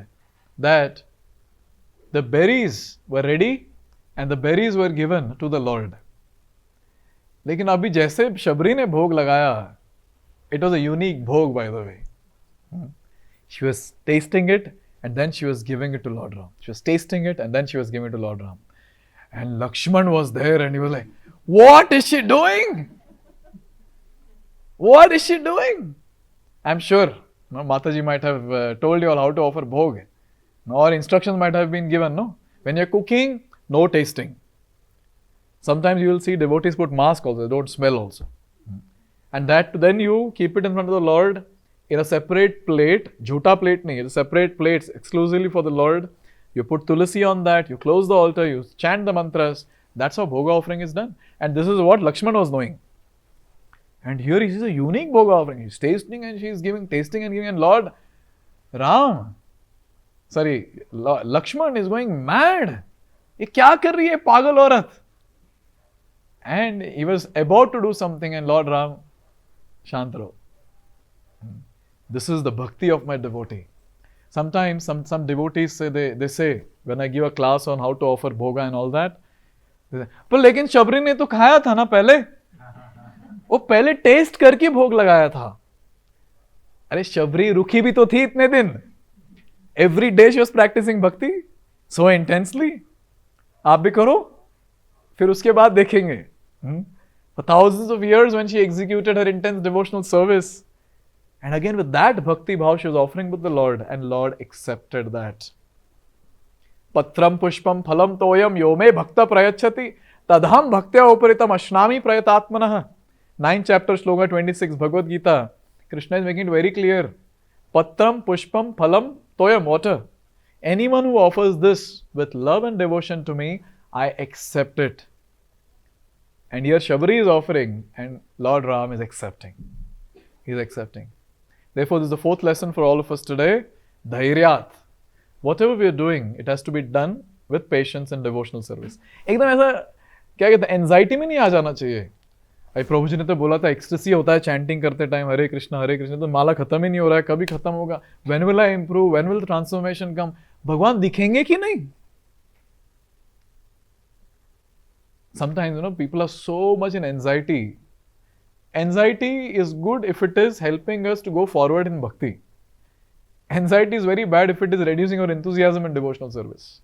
that the berries were ready and the berries were given to the Lord. लेकिन अभी जैसे शबरी ने भोग लगाया, it was a unique bhog, by the way. She was tasting it and then she was giving it to Lord Ram. She was tasting it and then she was giving it to Lord Ram. And Lakshman was there and he was like, what is she doing? What is she doing? I'm sure Mataji might have told you all how to offer bhog. Or instructions might have been given, no? When you're cooking, no tasting. Sometimes you will see devotees put mask also, they don't smell also. And that then you keep it in front of the Lord in a separate plate, jhuta plate nahi, it's a separate plate exclusively for the Lord. You put tulasi on that, you close the altar, you chant the mantras. That's how bhoga offering is done. And this is what Lakshman was knowing. And here he sees a unique bhoga offering. He's tasting and she's giving, tasting and giving. And Lord Lakshman is going mad. ये क्या कर रही है पागल औरत? And he was about to do something and Lord Ram, शांत रहो. This is the bhakti of my devotee. Sometimes some devotees say, they say, when I give a class on how to offer bhoga and all that, they say, पर लेकिन शबरी ने तो खाया था ना पहले, वो पहले टेस्ट करके भोग लगाया था. अरे शबरी रुकी भी तो थी इतने दिन. Every day she was practicing bhakti so intensely. आप भी करो, फिर उसके बाद देखेंगे. For thousands of years when she executed her intense devotional service, and again with that bhakti bhav she was offering with the Lord, and Lord accepted that. Patram pushpam phalam toyam yome bhakta prayachati tadham bhaktya uparitam ashnami prayatatmanah. 9th chapter sloka 26 Bhagavad Gita. Krishna is making it very clear. Patram pushpam phalam toyam, water. Anyone who offers this with love and devotion to me, I accept it. And here Shabari is offering and Lord Ram is accepting. He is accepting. Therefore, this is the fourth lesson for all of us today. Dhairyat. Whatever we are doing, it has to be done with patience and devotional service. एकदम ऐसा क्या कहते हैं, anxiety में नहीं आ जाना चाहिए. भाई प्रभु जी ने तो बोला था एक्सटेसी होता है चैंटिंग करते टाइम हरे कृष्णा, तो माला खत्म ही नहीं हो रहा है, कभी खत्म होगा. When will I improve? When will the transformation come? भगवान दिखेंगे कि नहीं? Sometimes, people are so much in anxiety. Anxiety is good if it is helping us to go forward in bhakti. Anxiety is very bad if it is reducing our enthusiasm in devotional service.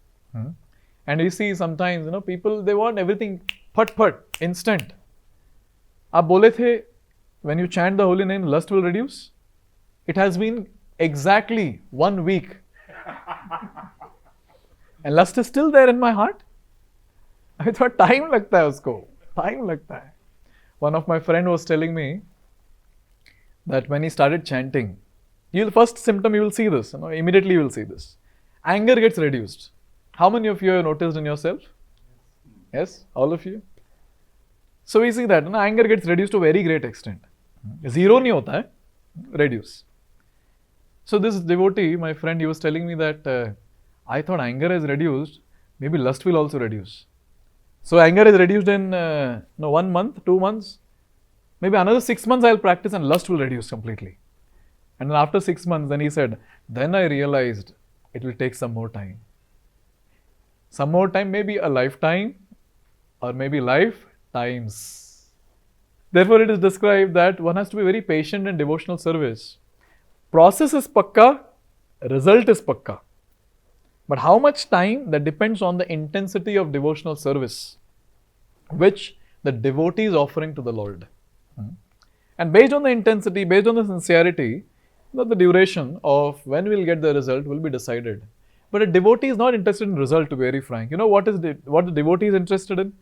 And you see sometimes, people, they want everything phat, instant. आप बोले थे, when you chant the holy name, lust will reduce. It has been exactly 1 week. And lust is still there in my heart. I thought time लगता है उसको, time लगता है. One of my friend was telling me that when he started chanting, the first symptom you will see this, immediately you will see this. Anger gets reduced. How many of you have noticed in yourself? Yes, all of you. So we see that anger gets reduced to a very great extent. Zero नहीं होता है, reduce. So this devotee, my friend, he was telling me that I thought anger is reduced, maybe lust will also reduce. So anger is reduced in 1 month, 2 months, maybe another 6 months I'll practice and lust will reduce completely. And then after 6 months, then he said, then I realized it will take some more time. Some more time, maybe a lifetime or maybe lifetimes. Therefore, it is described that one has to be very patient in devotional service. Process is pakka, result is pakka. But how much time, that depends on the intensity of devotional service which the devotee is offering to the Lord. And based on the intensity, based on the sincerity, the duration of when we'll get the result will be decided. But a devotee is not interested in result, to be very frank. You know what the devotee is interested in?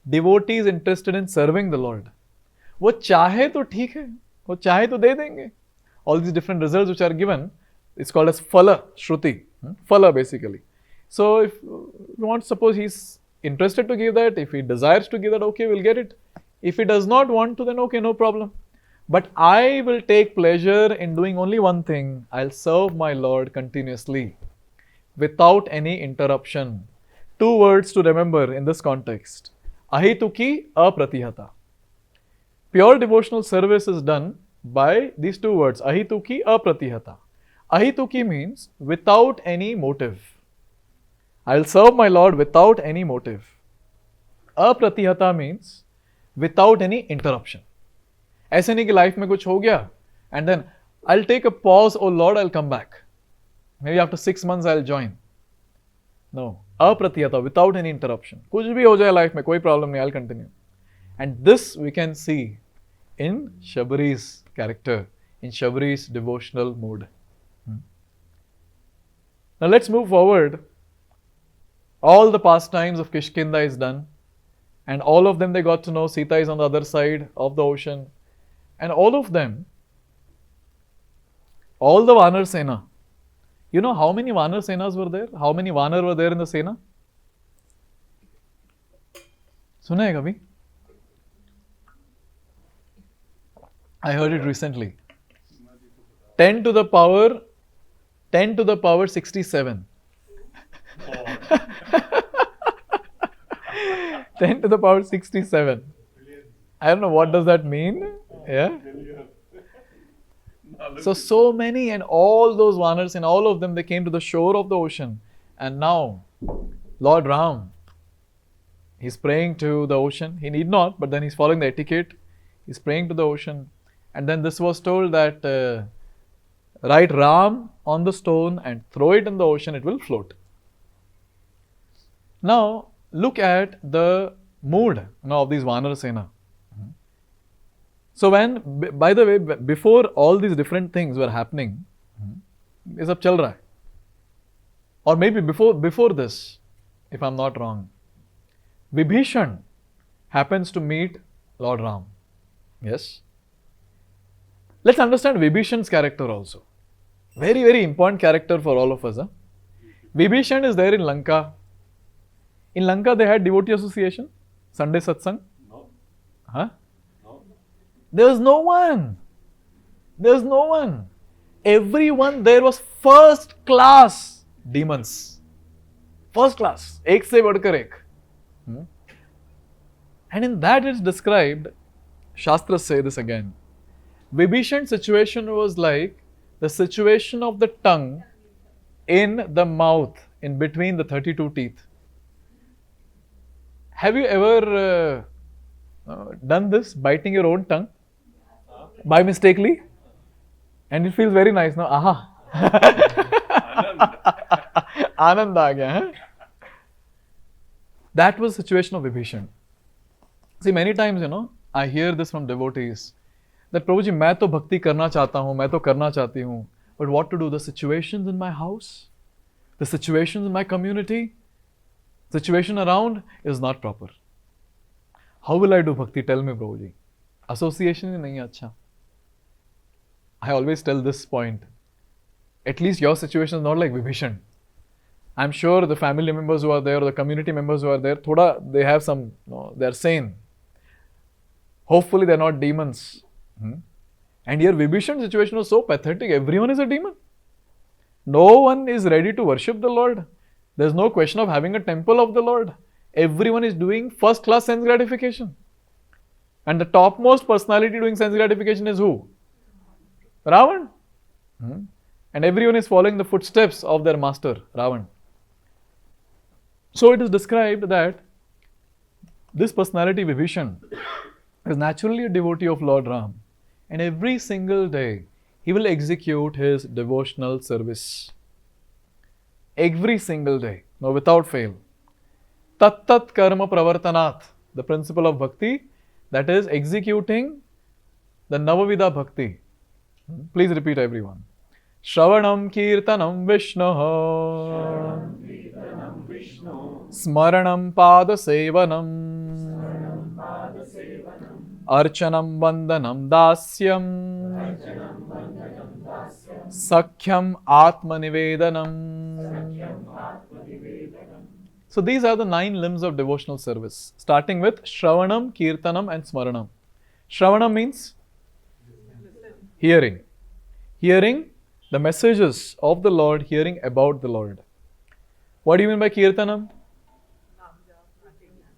Devotee is interested in serving the Lord. वो चाहे तो ठीक है, वो चाहे तो दे देंगे. All these different results which are given, it's called as phala, shruti. Phala basically. So if you want, suppose he's interested to give that, if he desires to give that, okay, we'll get it. If he does not want to, then okay, no problem. But I will take pleasure in doing only one thing. I'll serve my Lord continuously without any interruption. Two words to remember in this context. Ahituki apratihata. Pure devotional service is done by these two words. Ahituki apratihata. Ahituki means without any motive. I'll serve my Lord without any motive. Apratihata means without any interruption. ऐसे नहीं कि life में कुछ हो गया and then I'll take a pause, oh Lord, I'll come back. Maybe after 6 months I'll join. No. Apratihata, without any interruption. कुछ भी हो जाए लाइफ में, कोई प्रॉब्लम नहीं, I'll continue. And this we can see in Shabari's character, in Shabari's devotional mood. Now let's move forward. All the pastimes of Kishkinda is done. And all of them they got to know. Sita is on the other side of the ocean. And all of them, all the Vanar Sena. You know how many Vanar Senas were there? How many Vanar were there in the Sena? Suna hai kabhi? I heard it recently. 10 to the power 67. 10 to the power 67. I don't know what does that mean. Yeah. So many, and all those Vanars, and all of them, they came to the shore of the ocean. And now, Lord Ram, he's praying to the ocean. He need not, but then he's following the etiquette. He's praying to the ocean. And then this was told that write Ram on the stone and throw it in the ocean, it will float. Now, look at the mood of these Vanar Sena. So when, by the way, before all these different things were happening, ये सब चल रहा है. Or maybe before this, if I'm not wrong, Vibhishan happens to meet Lord Ram. Yes? Let's understand Vibhishan's character also. Very, very important character for all of us. Huh? Vibhishan is there in Lanka. In Lanka, they had devotee association, Sunday satsang. No. Huh? No. There was no one. There was no one. Everyone there was first class demons. First class. एक से बढ़कर एक. And in that it's described, Shastras say this again. Vibhishan's situation was like the situation of the tongue in the mouth, in between the 32 teeth. Have you ever done this, biting your own tongue by mistakenly? And it feels very nice, no? Aha! Anand aa gaya, huh? That was the situation of Vibhishan. See, many times, I hear this from devotees that Prabhuji, मैं तो भक्ति करना चाहता हूँ, मैं तो करना चाहती हूँ, but what to do? The situations in my house, the situations in my community, situation around is not proper. How will I do bhakti? Tell me, Prabhuji. Association ही नहीं है अच्छा. I always tell this point. At least your situation is not like Vibhishan. I'm sure the family members who are there, or the community members who are there, they have some, they're sane. Hopefully they're not demons. And here Vibhishan's situation was so pathetic. Everyone is a demon. No one is ready to worship the Lord. There's no question of having a temple of the Lord. Everyone is doing first class sense gratification. And the topmost personality doing sense gratification is who? Ravan. And everyone is following the footsteps of their master, Ravan. So it is described that this personality, Vibhishan, is naturally a devotee of Lord Ram. And every single day, he will execute his devotional service. Every single day, without fail. Tat tat karma pravartanat, the principle of bhakti, that is executing the Navavida Bhakti. Please repeat, everyone. Shravanam Kirtanam Vishnoh Smaranam Pada Sevanam Archanam Vandanam Dasyam Sakhyam Atmanivedanam. So these are the 9 limbs of devotional service, starting with Shravanam, Kirtanam and Smaranam. Shravanam means hearing. Hearing the messages of the Lord, hearing about the Lord. What do you mean by Kirtanam?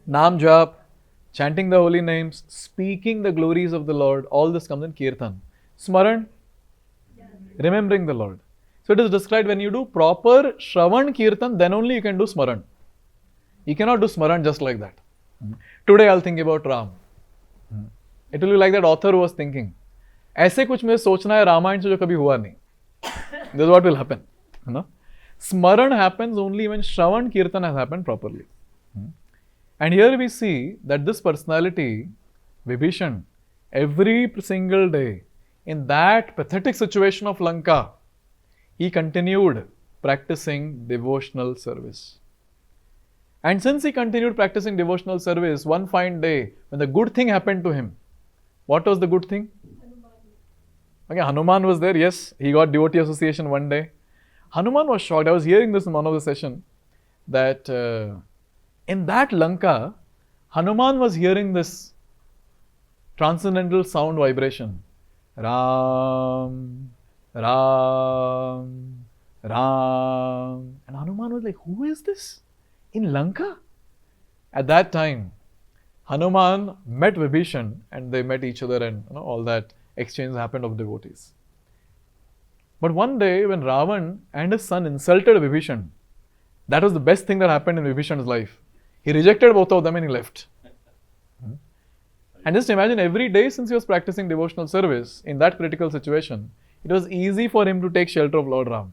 Nam Jap, chanting the holy names, speaking the glories of the Lord, all this comes in Kirtan. Smaran, remembering the Lord. So it is described when you do proper Shravan Kirtan, then only you can do Smaran. You cannot do Smaran just like that. Today I'll think about Ram. It will be like that author was thinking. ऐसे कुछ मुझे सोचना है रामायण से जो कभी हुआ नहीं. This is what will happen. Smaran happens only when Shravan Kirtan has happened properly. And here we see that this personality, Vibhishan, every single day, in that pathetic situation of Lanka, he continued practicing devotional service. And since he continued practicing devotional service, one fine day, when the good thing happened to him, what was the good thing? Okay, Hanuman was there, yes, he got devotee association one day. Hanuman was shocked. I was hearing this in one of the sessions, that in that Lanka, Hanuman was hearing this transcendental sound vibration. Ram, Ram, Ram. And Hanuman was like, who is this? In Lanka? At that time, Hanuman met Vibhishan and they met each other and all that exchange happened of devotees. But one day when Ravan and his son insulted Vibhishan, that was the best thing that happened in Vibhishan's life. He rejected both of them and he left. And just imagine, every day since he was practicing devotional service, in that critical situation, it was easy for him to take shelter of Lord Ram.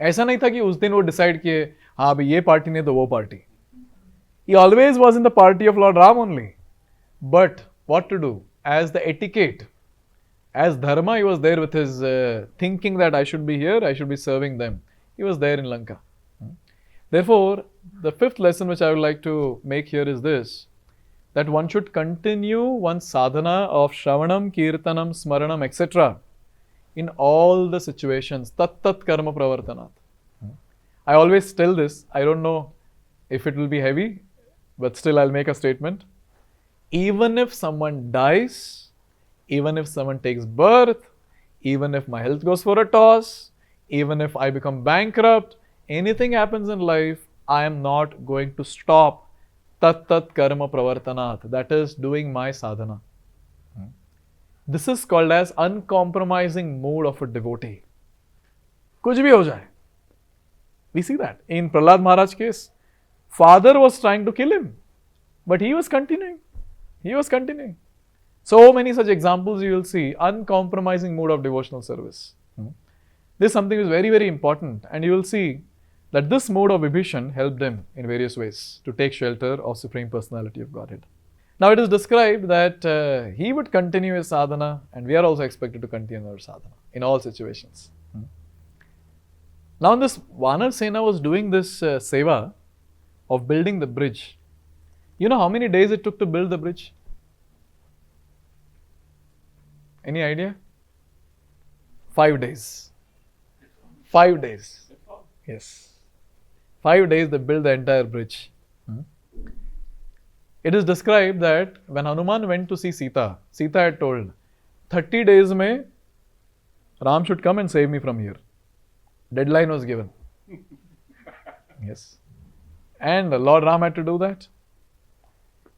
ऐसा नहीं था कि उस दिन वो decide किए, हाँ भाई ये party नहीं तो वो party. He always was in the party of Lord Ram only. But what to do? As the etiquette, as dharma, he was there with his thinking that I should be here, I should be serving them. He was there in Lanka. Therefore, the 5th lesson which I would like to make here is this, that one should continue one's sadhana of Shravanam, Kirtanam, Smaranam, etc. in all the situations. Tat karma pravartanat. I always tell this, I don't know if it will be heavy, but still I'll make a statement. Even if someone dies, even if someone takes birth, even if my health goes for a toss, even if I become bankrupt, anything happens in life, I am not going to stop tat karma pravartanat. That is doing my sadhana. This is called as uncompromising mood of a devotee. Kuch bhi ho jaye. We see that in Prahlad Maharaj's case. Father was trying to kill him, but he was continuing. He was continuing. So many such examples you will see. Uncompromising mood of devotional service. This is something which is very, very important, and you will see that this mode of Vibhishan helped him in various ways to take shelter of Supreme Personality of Godhead. Now it is described that he would continue his sadhana, and we are also expected to continue our sadhana in all situations. Now this Vanar Sena was doing this seva of building the bridge. You know how many days it took to build the bridge? Any idea? 5 days. 5 days. Yes. 5 days they built the entire bridge. It is described that when Hanuman went to see Sita, Sita had told, 30 days mein Ram should come and save me from here. Deadline was given. Yes. And Lord Ram had to do that.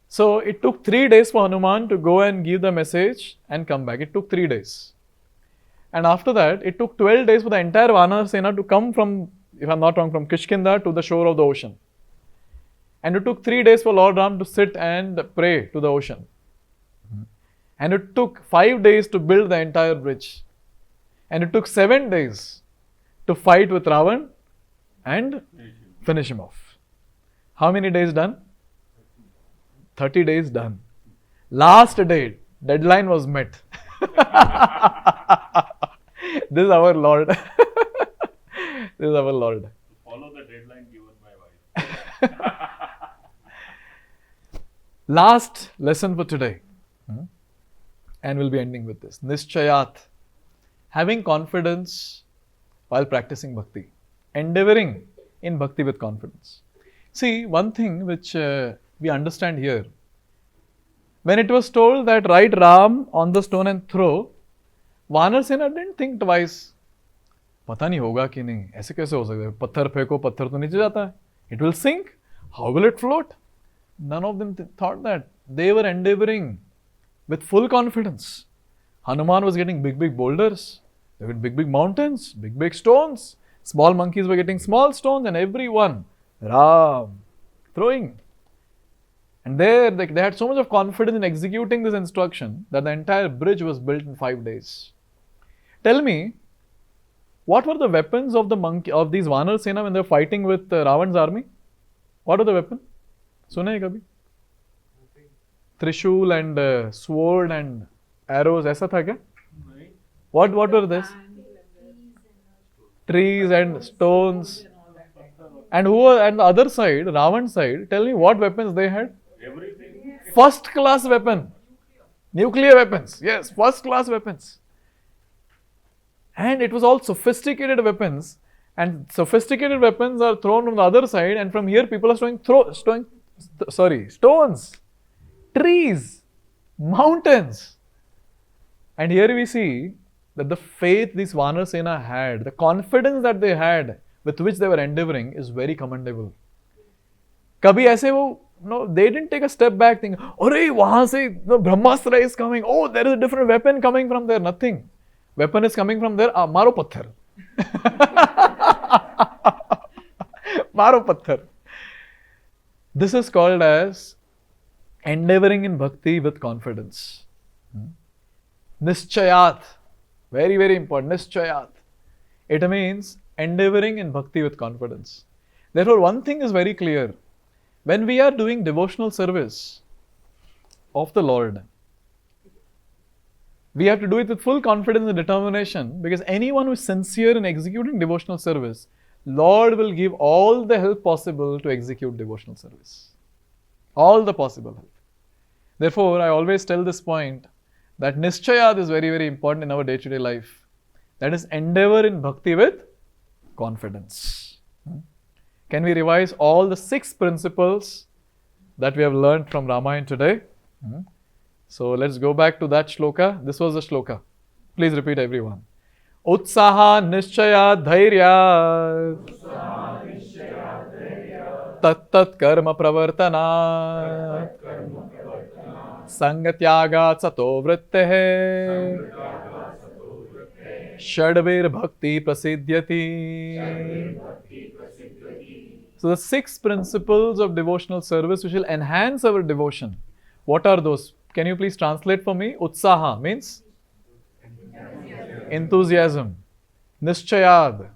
So it took 3 days for Hanuman to go and give the message and come back. It took 3 days. And after that, it took 12 days for the entire Vanar Sena to come from, if I'm not wrong, from Kishkinda to the shore of the ocean. And it took 3 days for Lord Ram to sit and pray to the ocean. And it took 5 days to build the entire bridge. And it took 7 days to fight with Ravan and finish him off. How many days done? 30 days done. Last day, Deadline was met. This is our Lord. This is our Lord. Follow the deadline given by wife. Last lesson for today. And we'll be ending with this. Nischayat. Having confidence while practicing bhakti. Endeavoring in bhakti with confidence. See, one thing which we understand here. When it was told that write Ram on the stone and throw, Vanar Sena didn't think twice. पता नहीं होगा कि नहीं, ऐसे कैसे हो सकता है? पत्थर फेंको, पत्थर तो नीचे जाता है. It will sink. How will it float? None of them thought that. They were endeavoring with full confidence. Hanuman was getting big boulders. They were big mountains, big stones. Small monkeys were getting small stones, and everyone, Ram, throwing. And there, they had so much of confidence in executing this instruction that the entire bridge was built in 5 days. Tell me, what were the weapons of these Vanar Sena when they were fighting with Ravan's army? What were the weapons? Suna hai kabhi? Trishul and sword and arrows, aisa tha kya? What were this? Trees and stones. And the other side, Ravan's side, tell me what weapons they had? Everything. First class weapon. Nuclear weapons. Yes, first class weapons. And it was all sophisticated weapons. And sophisticated weapons are thrown from the other side, and from here people are stones, trees, mountains. And here we see that the faith these Vanar Sena had, the confidence that they had with which they were endeavoring is very commendable. Kabhi aise they didn't take a step back thinking, "Arey, wahan se Brahmastra is coming. Oh, there is a different weapon coming from there." Nothing. Weapon is coming from there. Maro patthar. Maro patthar. This is called as endeavoring in bhakti with confidence. Nischayat. Very important. Nischayat. It means endeavoring in bhakti with confidence. Therefore, one thing is very clear. When we are doing devotional service of the Lord, we have to do it with full confidence and determination, because anyone who is sincere in executing devotional service, Lord will give all the help possible to execute devotional service. All the possible help. Therefore, I always tell this point that Nischayat is very important in our day-to-day life. That is, endeavor in bhakti with confidence. Can we revise all the 6 principles that we have learned from Ramayan today? So let's go back to that shloka. This was the shloka. Please repeat, everyone. Utsaha Nischaya Dhairya Tat Karma Pravartana Sangatyaga Sato Vrittehe Shadvir Bhakti Prasidhyati. So the 6 principles of devotional service which will enhance our devotion. What are those? Can you please translate for me? Utsaha means enthusiasm. Nischayad,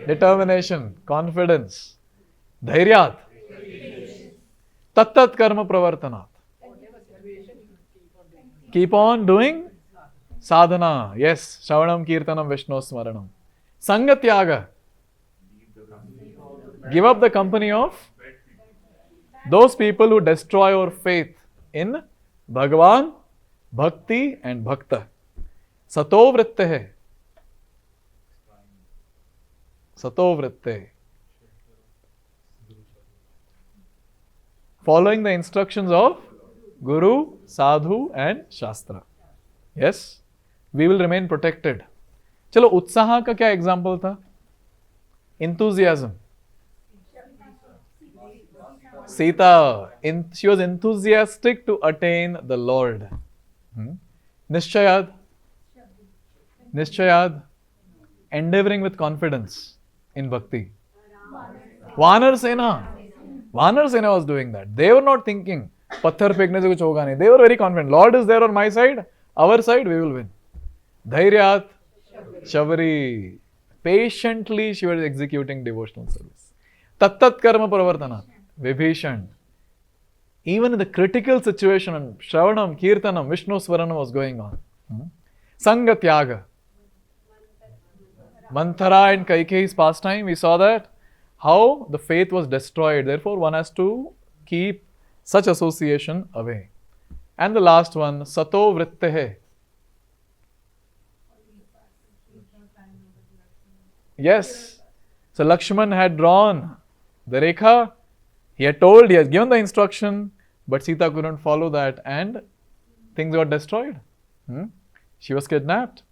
determination, confidence. Dhairyat, tat karma pravartanat. Keep on doing sadhana. Yes, Shravanam Kirtanam Vishnu Smaranam. Sangatyaga, give up the company of those people who destroy our faith in Bhagavan, Bhakti and Bhakta. Sato Vrittehe. Sato Vrittehe. Following the instructions of Guru, Sadhu and Shastra. Yes, we will remain protected. चलो उत्साह का क्या example था? Enthusiasm. Sita, she was enthusiastic to attain the Lord. Nischayad, endeavoring with confidence in bhakti. Vanar Sena was doing that. They were not thinking, patthar feekne se kuch hoga nahi. They were very confident. Lord is there on my side, our side, we will win. Dhairyat, Shabari, patiently she was executing devotional service. Tat karma pravartana. Vibhishan, Even in the critical situation, Shravanam, Kirtanam, Vishnu Swaranam was going on. Sanga Tyaga. Manthara and Kaikeyi's pastime, we saw that. How the faith was destroyed. Therefore, one has to keep such association away. And the last one, Sato Vrittehe. Yes. So Lakshman had drawn the Rekha. He had told, he has given the instruction, but Sita couldn't follow that and things got destroyed. She was kidnapped.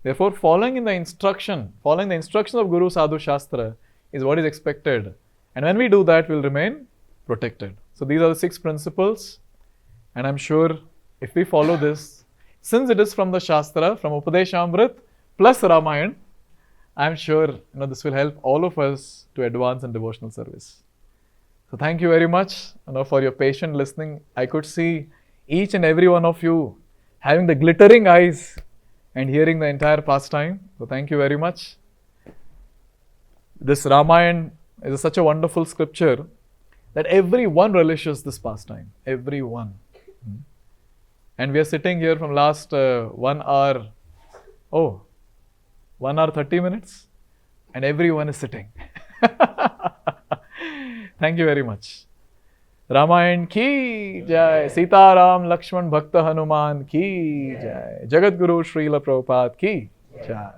Therefore, following the instructions of Guru Sadhu Shastra is what is expected. And when we do that, we'll remain protected. So these are the 6 principles. And I'm sure if we follow this, since it is from the Shastra, from Upadeshamrit plus Ramayan, I'm sure this will help all of us to advance in devotional service. So thank you very much for your patient listening. I could see each and every one of you having the glittering eyes and hearing the entire pastime. So thank you very much. This Ramayan is such a wonderful scripture that everyone relishes this pastime. Everyone. And we are sitting here from last 1 hour. 1 hour 30 minutes. And everyone is sitting. Thank you very much. Ramayan ki jai. Sita Ram Lakshman Bhakta Hanuman ki jai. Jagat Guru Srila Prabhupada ki jai.